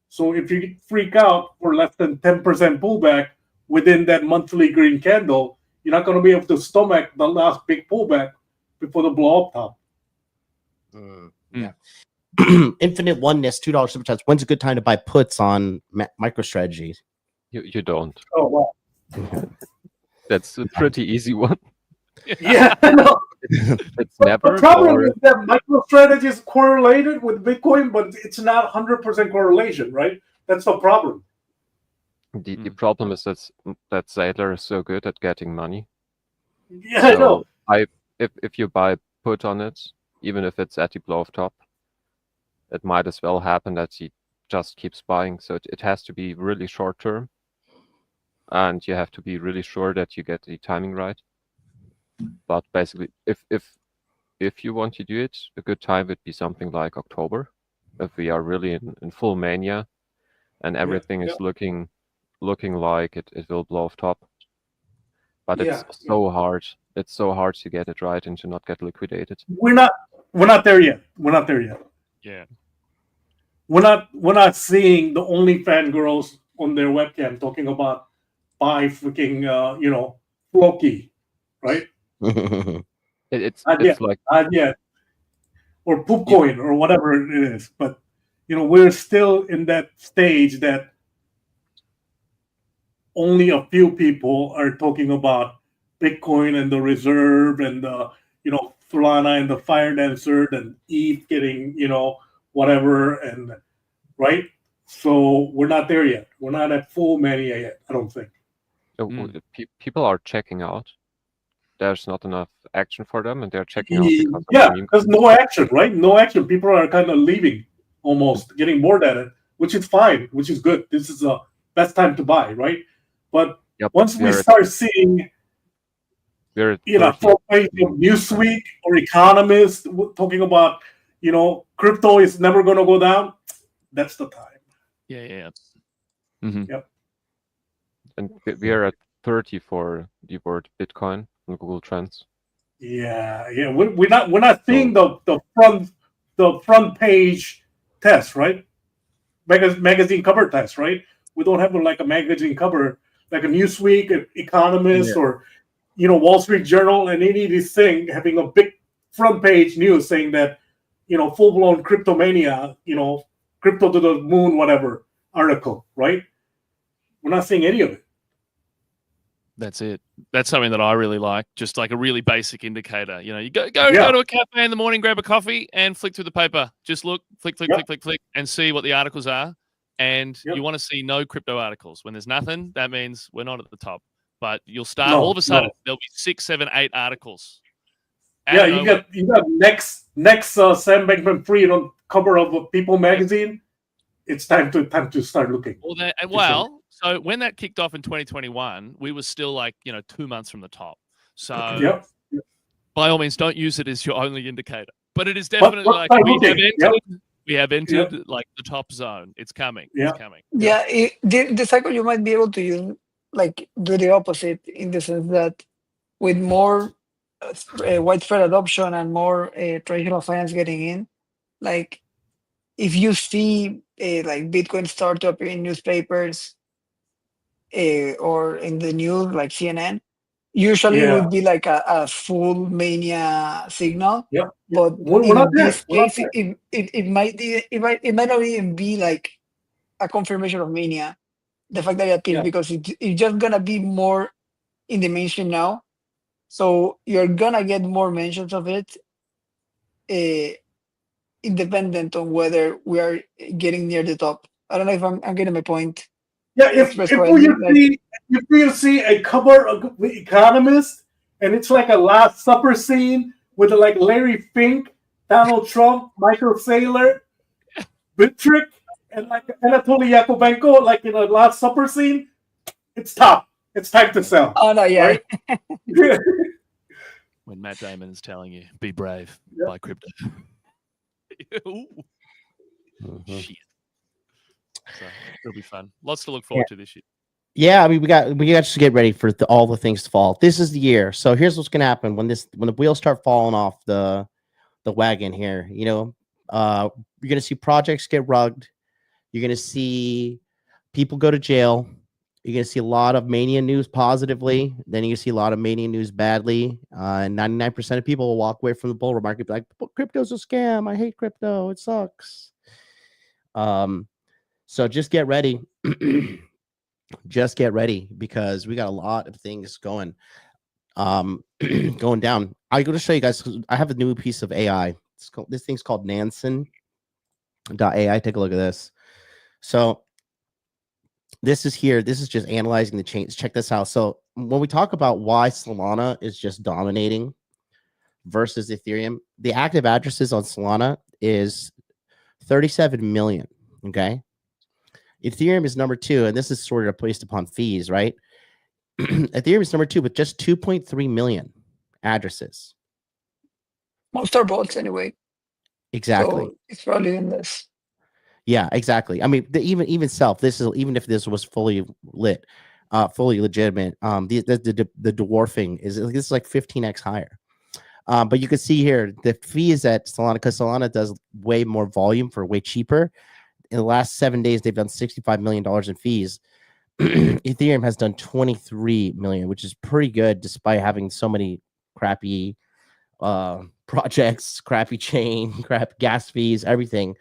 So if you freak out for less than 10% pullback within that monthly green candle, you're not going to be able to stomach the last big pullback before the blow-up top. Yeah. Infinite Oneness, $2 super chats. When's a good time to buy puts on MicroStrategy? You don't. Oh, wow. That's a pretty easy one. Yeah, I know. It's never. The problem is that MicroStrategy is correlated with Bitcoin, but it's not 100% correlation, right? That's the problem. The problem is that Sailor is so good at getting money. Yeah, I know. If you buy put on it, even if it's at the blow of top, it might as well happen that he just keeps buying. So it has to be really short term, and you have to be really sure that you get the timing right. But basically, if you want to do it, a good time would be something like October, if we are really in full mania, and everything is looking like it will blow off top. But it's so hard. It's so hard to get it right and to not get liquidated. We're not there yet. We're not there yet. Yeah. We're not seeing the only fangirls on their webcam talking about buy freaking Floki, right? It's like not yet. Or Poopcoin or whatever it is. But we're still in that stage that only a few people are talking about Bitcoin and the reserve and the Solana and the Fire Dancer and ETH getting whatever, and right. So we're not there yet. We're not at full mania yet, I don't think. People are checking out. There's not enough action for them, and they're checking out because no action, right? No action. People are kind of leaving, almost getting bored at it, which is fine, which is good. This is the best time to buy, right? But once we start seeing front page of Newsweek or Economist talking about crypto is never going to go down, that's the time. Yeah. Yep. And we are at 30 for the word Bitcoin on Google Trends. Yeah. We're not seeing the front page test, right? Magazine cover test, right? We don't have a magazine cover like a Newsweek, Economist, or Wall Street Journal, and any of these things having a big front page news saying that full blown cryptomania, crypto to the moon, whatever article, right? We're not seeing any of it. That's it. That's something that I really like. Just like a really basic indicator. You know, you go to a cafe in the morning, grab a coffee, and flick through the paper. Just look, flick, and see what the articles are. And you want to see no crypto articles. When there's nothing, that means we're not at the top. But you'll start all of a sudden. There'll be 6, 7, 8 articles. Yeah, you got next Sam Bankman-Fried on cover of People magazine. It's time to start looking. So when that kicked off in 2021, we were still like 2 months from the top. So by all means, don't use it as your only indicator. But it is definitely like we have entered like the top zone. It's coming. It's coming. Yeah, the cycle you might be able to use like do the opposite in the sense that with more widespread adoption and more traditional finance getting in, like if you see like Bitcoin start to appear in newspapers or in the news like CNN, usually it would be like a full mania signal. But in this case, it might not even be like a confirmation of mania. The fact that it appears because it's just gonna be more in the mainstream now, so you're gonna get more mentions of it, independent on whether we are getting near the top. I don't know if I'm getting my point. Yeah, if you see a cover of The Economist and it's like a Last Supper scene with like Larry Fink, Donald Trump, Michael Saylor, Bitrick, and like Anatoly Yakovenko, like in a Last Supper scene, it's top. It's time to sell. Oh no, yeah. Right? When Matt Damon is telling you, "Be brave, buy crypto." Shit. So it'll be fun. Lots to look forward to this year. Yeah, I mean, we got to get ready for all the things to fall. This is the year. So here's what's gonna happen when the wheels start falling off the wagon here. You're gonna see projects get rugged. You're gonna see people go to jail. You're gonna see a lot of mania news positively. Then you see a lot of mania news badly. And 99% of people will walk away from the bull market be like, "Crypto's a scam. I hate crypto. It sucks." So just get ready. Just get ready because we got a lot of things going going down. I'm going to show you guys. I have a new piece of AI. This thing's called Nansen AI. Take a look at this. So this is here. This is just analyzing the chains. Check this out. So when we talk about why Solana is just dominating versus Ethereum, the active addresses on Solana is 37 million. Okay. Ethereum is number 2, and this is sort of based upon fees, right? Ethereum is number 2 with just 2.3 million addresses. Most are bots anyway. Exactly. So it's probably in this. Yeah, exactly. I mean, even even if this was fully lit, fully legitimate, the dwarfing is this is like 15x higher. But you can see here the fees at Solana, because Solana does way more volume for way cheaper. In the last 7 days, they've done $65 million in fees. Ethereum has done 23 million, which is pretty good despite having so many crappy projects, crappy chain, crap gas fees, everything.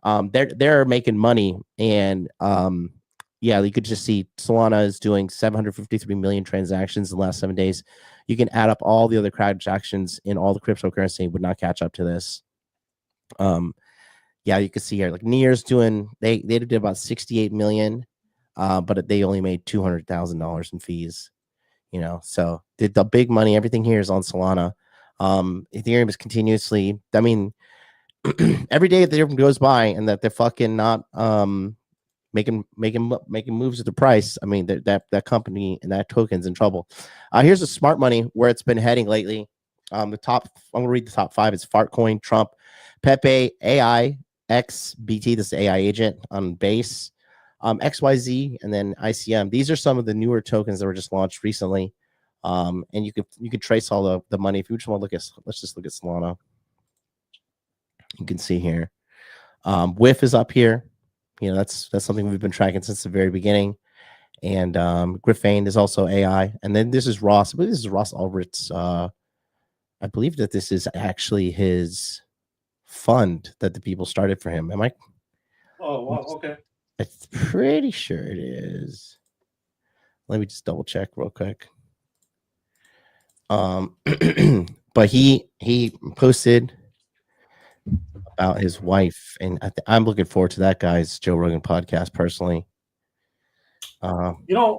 They're making money, and yeah, you could just see Solana is doing 753 million transactions in the last 7 days. You can add up all the other transactions in all the cryptocurrency, would not catch up to this. Yeah, you can see here, like Near's doing, they did about 68 million, but they only made $200,000 in fees, so the big money, everything here is on Solana. Ethereum is continuously, I mean, every day Ethereum goes by and that they're fucking not making moves at the price. I mean, that company and that token's in trouble. Here's a smart money where it's been heading lately. I'm gonna read the top 5. It's Fartcoin, Trump, Pepe, AI, XBT, this is the AI agent on Base, XYZ, and then ICM. These are some of the newer tokens that were just launched recently. And you could trace all the money. If you just want to look at, let's just look at Solana. You can see here. WIF is up here. That's something we've been tracking since the very beginning. And Griffane is also AI. And then this is Ross. I believe this is Ross Ulbricht's. I believe that this is actually his fund that the people started for him. Am I? Oh, wow. Okay. I'm pretty sure it is. Let me just double check real quick. But he posted about his wife, and I'm looking forward to that guy's Joe Rogan podcast personally. You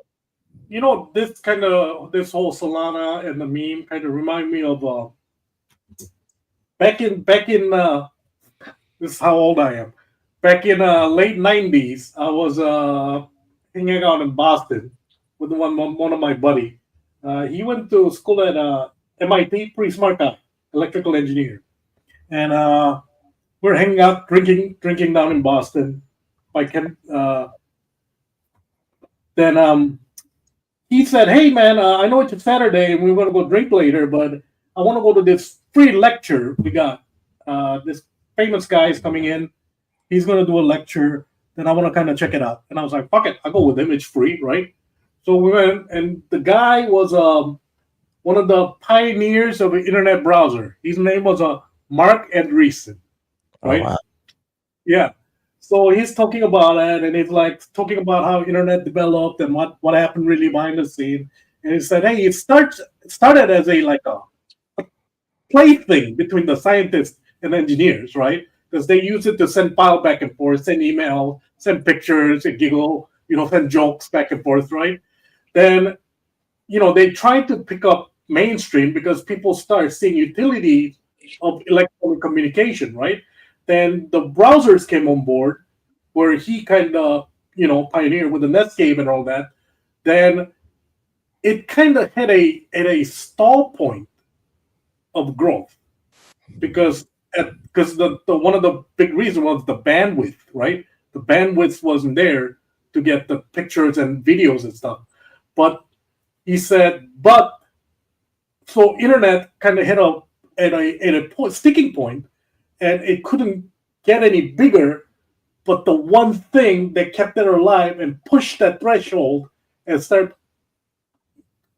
know, this whole Solana and the meme kind of remind me of back in this is how old I am. Back in late 90s, I was hanging out in Boston with one of my buddy. He went to school at MIT, pretty smart guy, electrical engineer, and we're hanging out, drinking down in Boston. Then he said, "Hey man, I know it's a Saturday and we want to go drink later, but I want to go to this free lecture we got. This famous guy is coming in. He's going to do a lecture. Then I want to kind of check it out." And I was like, "Fuck it, I'll go with him. It's free, right?" So we went, and the guy was one of the pioneers of an internet browser. His name was Mark Andreessen, right? Oh, wow. Yeah. So he's talking about it, and he's like talking about how internet developed and what happened really behind the scene. And he said, "Hey, it started as a plaything between the scientists and engineers, right? Because they use it to send file back and forth, send email, send pictures, and giggle, send jokes back and forth, right? Then, they tried to pick up mainstream because people start seeing utility of electronic communication, right? Then the browsers came on board, where he kind of, pioneered with the Netscape and all that. Then it kind of hit a stall point of growth because the one of the big reasons was the bandwidth, right? The bandwidth wasn't there to get the pictures and videos and stuff. But he said, so internet kind of hit a sticking point, and it couldn't get any bigger. But the one thing that kept it alive and pushed that threshold and start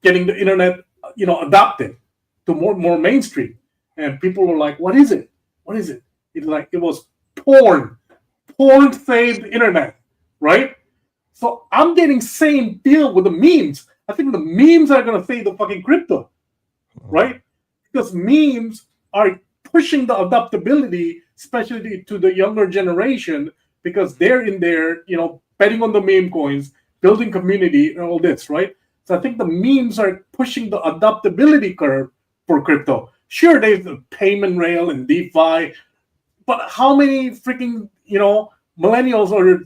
getting the internet, adopted to more mainstream. And people were like, "What is it? What is it?" It's like, it was porn. Porn saved the internet, right? So I'm getting same deal with the memes. I think the memes are gonna save the fucking crypto, right? Because memes are pushing the adaptability, especially to the younger generation, because they're in there, betting on the meme coins, building community, and all this, right? So I think the memes are pushing the adaptability curve for crypto. Sure, there's a payment rail and DeFi, but how many freaking, millennials or,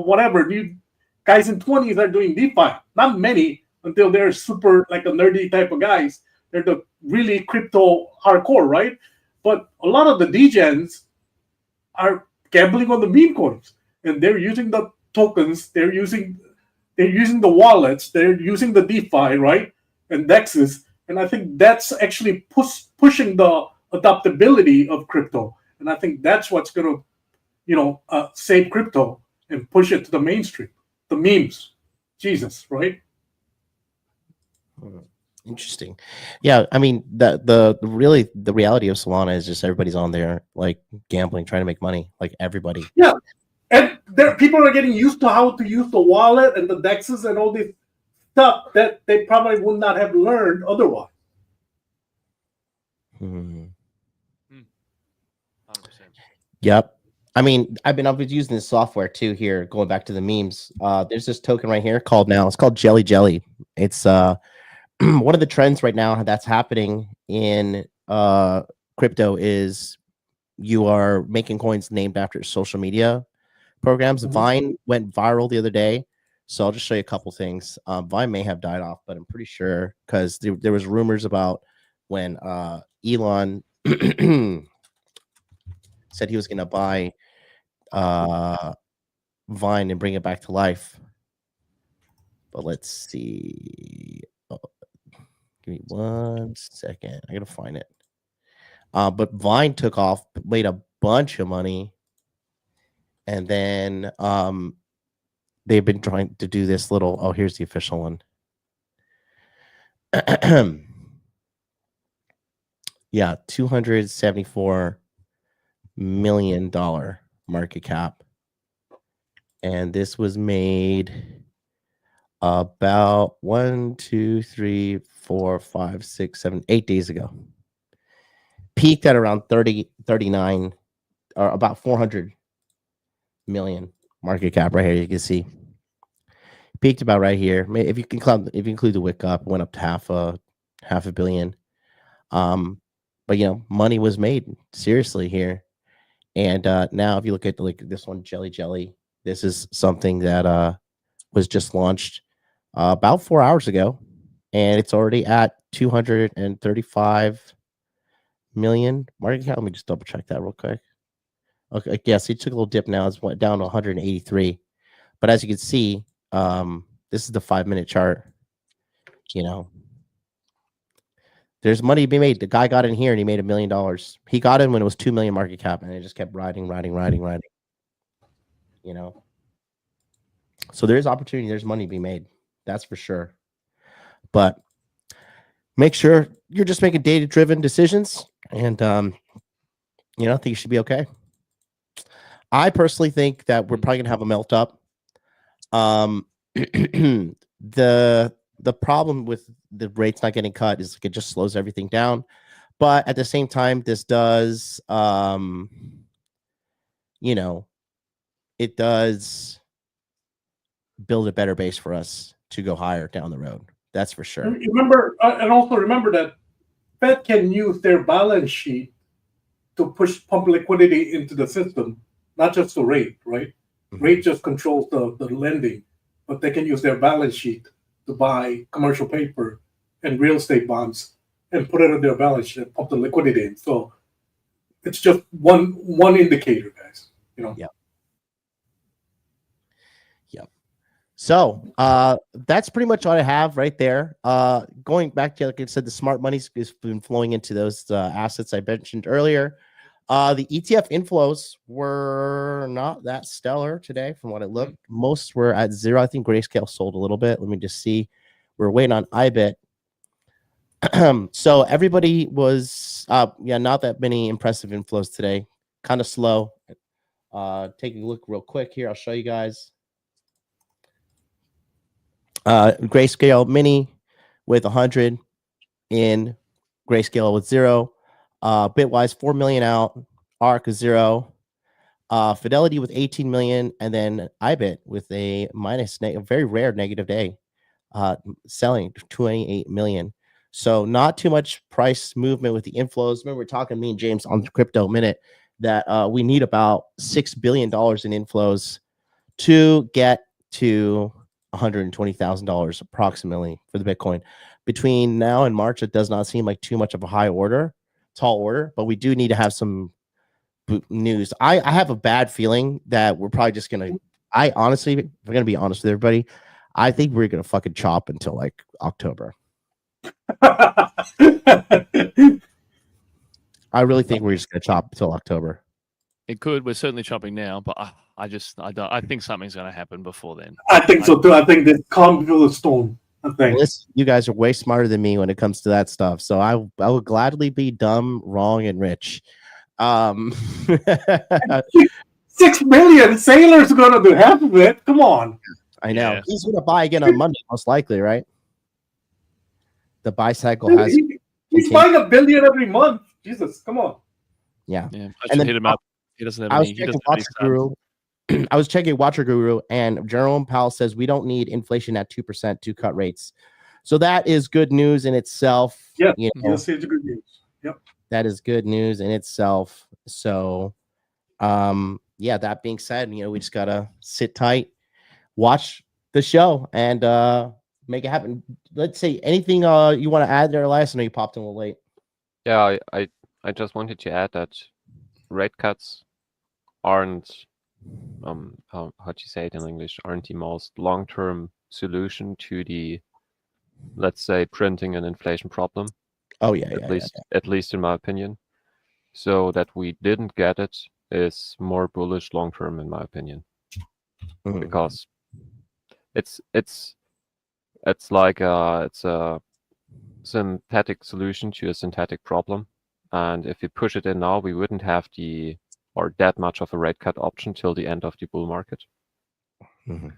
whatever, new guys in 20s are doing DeFi? Not many, until they're super, like a nerdy type of guys. They're the really crypto hardcore, right? But a lot of the degens are gambling on the meme coins, and they're using the tokens, they're using the wallets, they're using the DeFi, right? And DEXs. And I think that's actually pushing the adaptability of crypto. And I think that's what's going to, save crypto and push it to the mainstream. The memes. Jesus, right? Interesting. Yeah, I mean, the reality of Solana is just everybody's on there like gambling, trying to make money, like everybody. Yeah. And people are getting used to how to use the wallet and the DEXs and all this stuff that they probably would not have learned otherwise. Yep. I mean, I've been using this software too here, going back to the memes. There's this token right here called JELLYJELLY. It's one of the trends right now that's happening in crypto is you are making coins named after social media programs. Vine went viral the other day, so I'll just show you a couple things. Vine may have died off, but I'm pretty sure, because there was rumors about when Elon said he was going to buy Vine and bring it back to life. But let's see. Give me 1 second. I gotta find it. But Vine took off, made a bunch of money, and then they've been trying to do this little. Oh, here's the official one. Yeah, $274 million market cap, and this was made about 1, 2, 3, 4, 5, 6, 7, 8 days ago. Peaked at around 30, 39, or about 400 million market cap right here. You can see peaked about right here. If you include the wick up, went up to half a billion. But you know, money was made seriously here. And now if you look at this one, Jelly, this is something that was just launched about 4 hours ago, and it's already at 235 million market cap. Let me just double check that real quick. Okay, yes, it took a little dip now. It's went down to 183. But as you can see, this is the 5-minute chart. You know, there's money to be made. The guy got in here and he made $1 million. He got in when it was 2 million market cap, and it just kept riding. You know, so there is opportunity. There's money to be made. That's for sure. But make sure you're just making data-driven decisions, and you know, I think you should be okay. I personally think that we're probably gonna have a melt up. The problem with the rates not getting cut is like it just slows everything down. But at the same time, this does, you know, it does build a better base for us to go higher down the road. That's for sure. Remember, and also remember that Fed can use their balance sheet to pump liquidity into the system, not just the rate, right? Mm-hmm. Rate just controls the lending, but they can use their balance sheet to buy commercial paper and real estate bonds and put it on their balance sheet and pump the liquidity in. So it's just one indicator, guys. You know. Yeah. Yep. So that's pretty much what I have right there. Going back to, like I said, the smart money has been flowing into those assets I mentioned earlier. The ETF inflows were not that stellar today from what it looked. Most were at zero. I think Grayscale sold a little bit. Let me just see. We're waiting on IBIT. So everybody was, not that many impressive inflows today. Kind of slow. Taking a look real quick here. I'll show you guys. Grayscale mini with 100 in, Grayscale with 0. Bitwise 4 million out, ARC 0, Fidelity with 18 million, and then IBIT with a very rare negative day, selling 28 million. So not too much price movement with the inflows. Remember, we're talking, me and James on the Crypto Minute, that we need about $6 billion in inflows to get to $120,000 approximately for the Bitcoin. Between now and March, it does not seem like too much of a tall order, but we do need to have some news. I have a bad feeling that we're probably just gonna, honestly, if we're gonna be honest with everybody, I think we're gonna fucking chop until like October. I really think we're just gonna chop until October. It could. We're certainly chopping now, but I think something's gonna happen before then. I think so too. I think the calm before the storm. Listen, you guys are way smarter than me when it comes to that stuff. So I would gladly be dumb, wrong, and rich. 6 million sailors gonna do half of it. Come on. I know. Yeah. He's gonna buy again on Monday, most likely, right? The buy cycle has. He's buying $1 billion every month. Jesus, come on. Yeah. And then hit him up. He doesn't have any. I was checking Watcher Guru, and Jerome Powell says we don't need inflation at 2% to cut rates. So that is good news in itself. Yeah, it's good news. Yep. That is good news in itself. So, that being said, we just gotta sit tight, watch the show, and make it happen. Let's say anything you want to add there, Elias? I know you popped in a little late. Yeah, I just wanted to add that rate cuts aren't how do you say it in English, aren't the most long-term solution to the, let's say, printing and inflation problem. Oh yeah, at least in my opinion. So that we didn't get it is more bullish long-term in my opinion. Mm-hmm. Because it's like it's a synthetic solution to a synthetic problem, and if we push it in now, we wouldn't have that much of a rate cut option till the end of the bull market. Mm-hmm.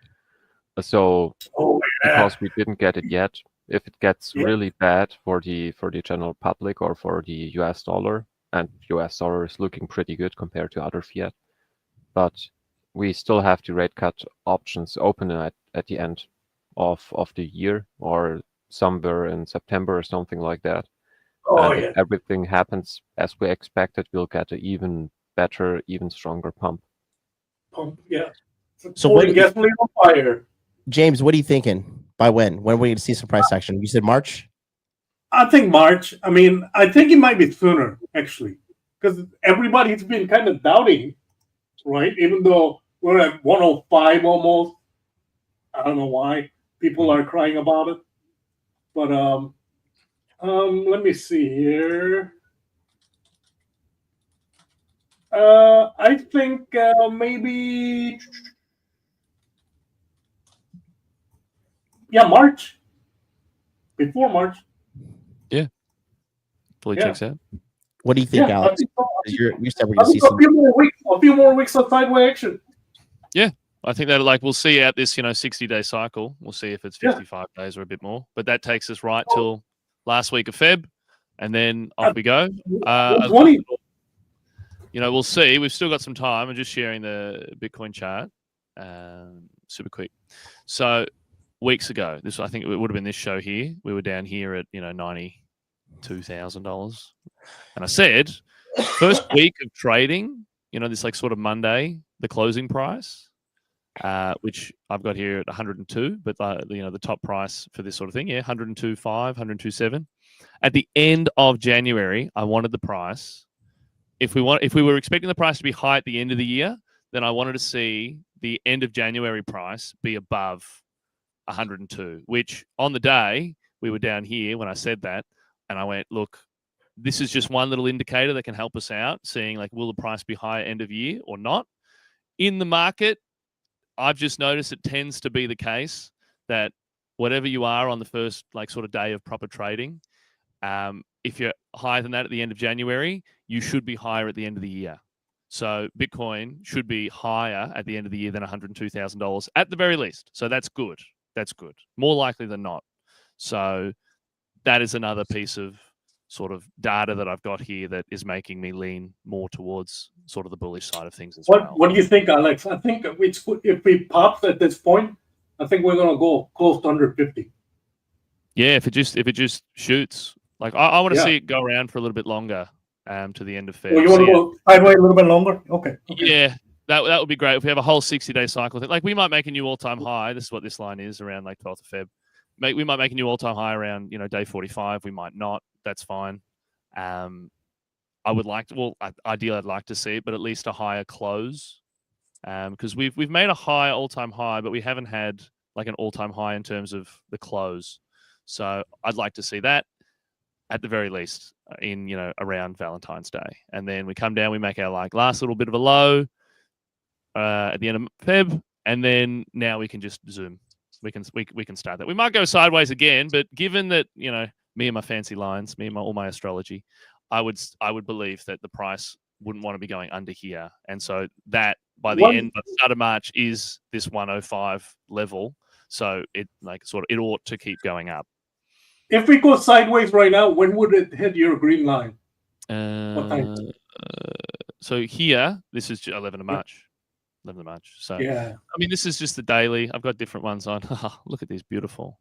So Oh, yeah. because we didn't get it yet, if it gets really bad for the general public or for the US dollar, and US dollar is looking pretty good compared to other fiat, but we still have the rate cut options open at the end of the year or somewhere in September or something like that. Oh, and yeah. if everything happens as we expected, we'll get an even better, even stronger pump. Pump, yeah. So Pouring gasoline on fire. James, what are you thinking? By when? When are we going to see some price action? You said March? I think March. I mean, I think it might be sooner, actually, because everybody's been kind of doubting, right? Even though we're at 105 almost. I don't know why people are crying about it. But let me see here. I think maybe March. Before March. Fully checks out. What do you think, Alex? I think so. You said we're going to see a few more weeks of sideways action. Yeah, I think that we'll see out this 60-day cycle. We'll see if it's 55 days or a bit more. But that takes us right till last week of Feb, and then off we go. 20. We'll see. We've still got some time. I'm just sharing the Bitcoin chart, super quick. So weeks ago, I think it would have been this show here. We were down here at $92,000, and I said first week of trading, this sort of Monday, the closing price, which I've got here at 102, but the top price for this sort of thing, 102.5, 102.7. At the end of January, I wanted the price. If we were expecting the price to be high at the end of the year, then I wanted to see the end of January price be above 102, which on the day we were down here when I said that, and I went, look, this is just one little indicator that can help us out, seeing will the price be higher end of year or not. In the market, I've just noticed it tends to be the case that whatever you are on the first sort of day of proper trading, if you're higher than that at the end of January, you should be higher at the end of the year. So Bitcoin should be higher at the end of the year than $102,000 at the very least. So that's good. That's good. More likely than not. So that is another piece of sort of data that I've got here that is making me lean more towards sort of the bullish side of things as well. What do you think, Alex? I think if we pop at this point, I think we're gonna go close to 150. Yeah, if it just shoots. I want to see it go around for a little bit longer, to the end of Feb. Well, you want to go sideways a little bit longer? Okay. Yeah, that would be great if we have a whole 60-day cycle. We might make a new all-time high. This is what this line is around 12th of Feb. We might make a new all-time high around day 45. We might not. That's fine. I would like to. Ideally, I'd like to see it, but at least a higher close, because we've made a high all-time high, but we haven't had an all-time high in terms of the close. So I'd like to see that at the very least in around Valentine's Day, and then we come down. We make our last little bit of a low at the end of Feb, and then now we can just zoom. We can start that. We might go sideways again, but given that me and my fancy lines, all my astrology, I would believe that the price wouldn't want to be going under here, and so that by the start of March is this 105 level. So it it ought to keep going up. If we go sideways right now, when would it hit your green line? What time? So here, this is 11th of March. 11th of March. So yeah, I mean, this is just the daily. I've got different ones on. Look at these beautiful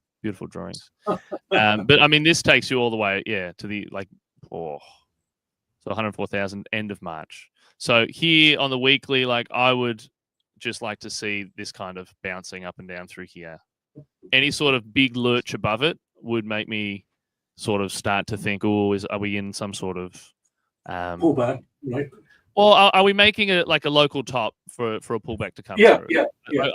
drawings. But I mean, this takes you all the way, to the so 104,000 end of March. So here on the weekly, I would just like to see this kind of bouncing up and down through here. Any sort of big lurch above it would make me sort of start to think, are we in some sort of pullback, right? Or are we making it a local top for a pullback to come through? Yeah.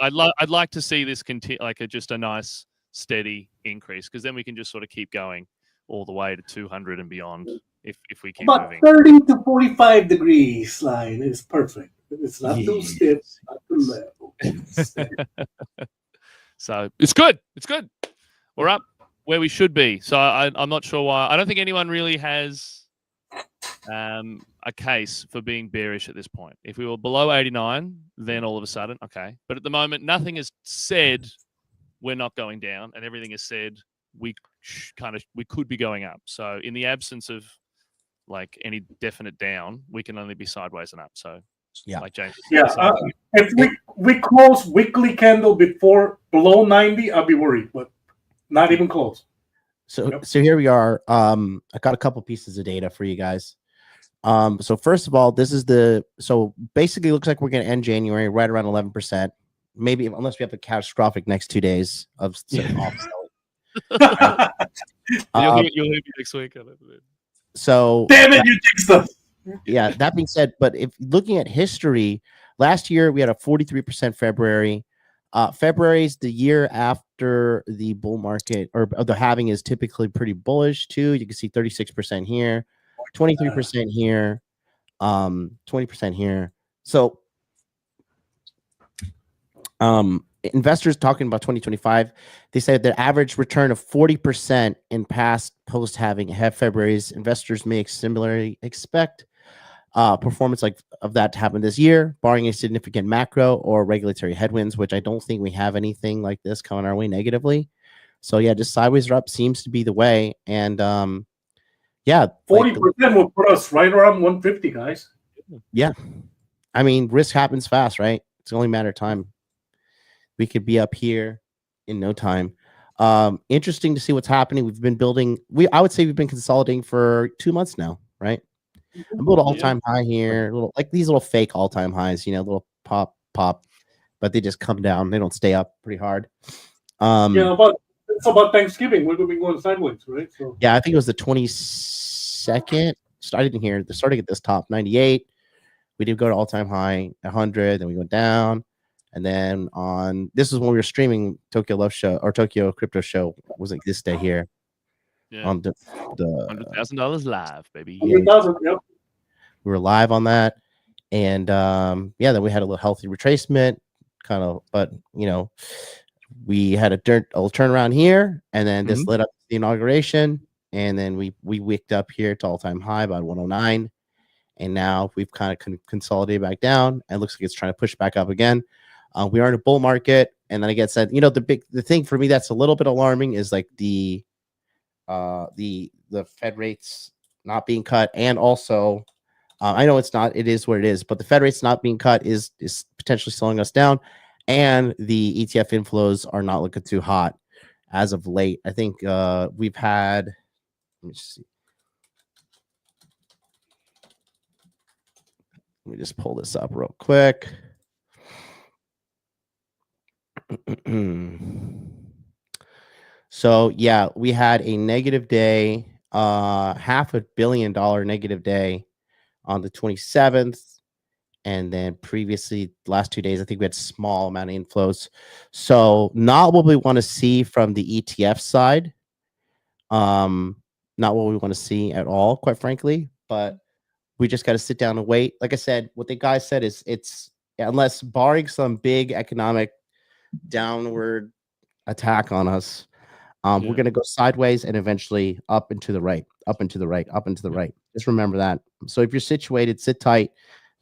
I'd like to see this continue, just a nice steady increase, because then we can just sort of keep going all the way to 200 and beyond if we keep moving. 30 to 45 degrees line is perfect. It's not too stiff, not too level. So it's good. It's good. We're up where we should be. So I'm not sure why. I don't think anyone really has a case for being bearish at this point. If we were below 89, then all of a sudden, okay. But at the moment, nothing is said we're not going down, and everything is said we could be going up. So in the absence of like any definite down, we can only be sideways and up. So yeah, like James, if we close weekly candle below 90, I'll be worried, but not even close. So here we are. I got a couple pieces of data for you guys. So first of all, this is so basically looks like we're going to end January right around 11%, maybe, unless we have a catastrophic next 2 days of you'll hear me next week. So damn it, you jinxed us. Yeah, that being said, but if looking at history, last year we had a 43% February. February is the year after the bull market, or the halving is typically pretty bullish too. You can see 36% here, 23% here, 20% here. So investors talking about 2025, they said the average return of 40% in past post halving February's. Investors may similarly expect performance like of that to happen this year, barring a significant macro or regulatory headwinds, which I don't think we have anything like this coming our way negatively. So yeah, just sideways or up seems to be the way. And yeah, 40% will put us right around 150, guys. Yeah, I mean, risk happens fast, right? It's only a matter of time. We could be up here in no time. Interesting to see what's happening. We've been building. I would say we've been consolidating for 2 months now, right? A little all-time high here, little like these little fake all-time highs, little pop, but they just come down. They don't stay up pretty hard. It's about Thanksgiving. We're going to be going sideways, right? So yeah, I think it was the 22nd. Started in here. Starting at this top 98. We did go to all-time high 100. Then we went down, and then this is when we were streaming Tokyo Love Show or Tokyo Crypto Show. Was like this day here. Yeah. On the $100,000 live, baby. $100,000, yep. We were live on that, and then we had a little healthy retracement, kind of, but we had a turnaround here, and then this led up to the inauguration, and then we wicked up here to all-time high about 109, and now we've kind of consolidated back down, and it looks like it's trying to push back up again. We are in a bull market, and then I guess that the thing for me that's a little bit alarming is like the Fed rates not being cut, and also I know it's not, it is what it is, but the Fed rates not being cut is potentially slowing us down, and the ETF inflows are not looking too hot as of late. I think we've had, let me see. Let me just pull this up real quick. So yeah, we had a negative day, $500 million negative day on the 27th, and then previously last 2 days I think we had small amount of inflows. So not what we want to see from the ETF side, not what we want to see at all, quite frankly. But we just got to sit down and wait. Like I said, what the guy said is it's unless barring some big economic downward attack on us, we're going to go sideways and eventually up and to the right, up and to the right, up and to the right. Just remember that. So if you're situated, sit tight,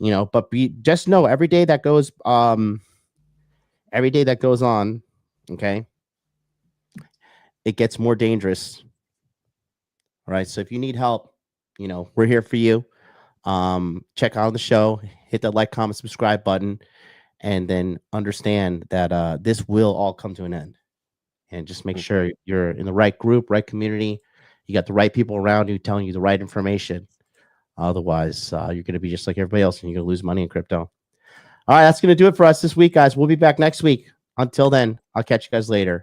but just know every day that goes on, okay, it gets more dangerous. All right. So if you need help, we're here for you. Check out the show, hit the like, comment, subscribe button, and then understand that this will all come to an end. And just make sure you're in the right group, right community. You got the right people around you telling you the right information. Otherwise, you're going to be just like everybody else, and you're going to lose money in crypto. All right, that's going to do it for us this week, guys. We'll be back next week. Until then, I'll catch you guys later.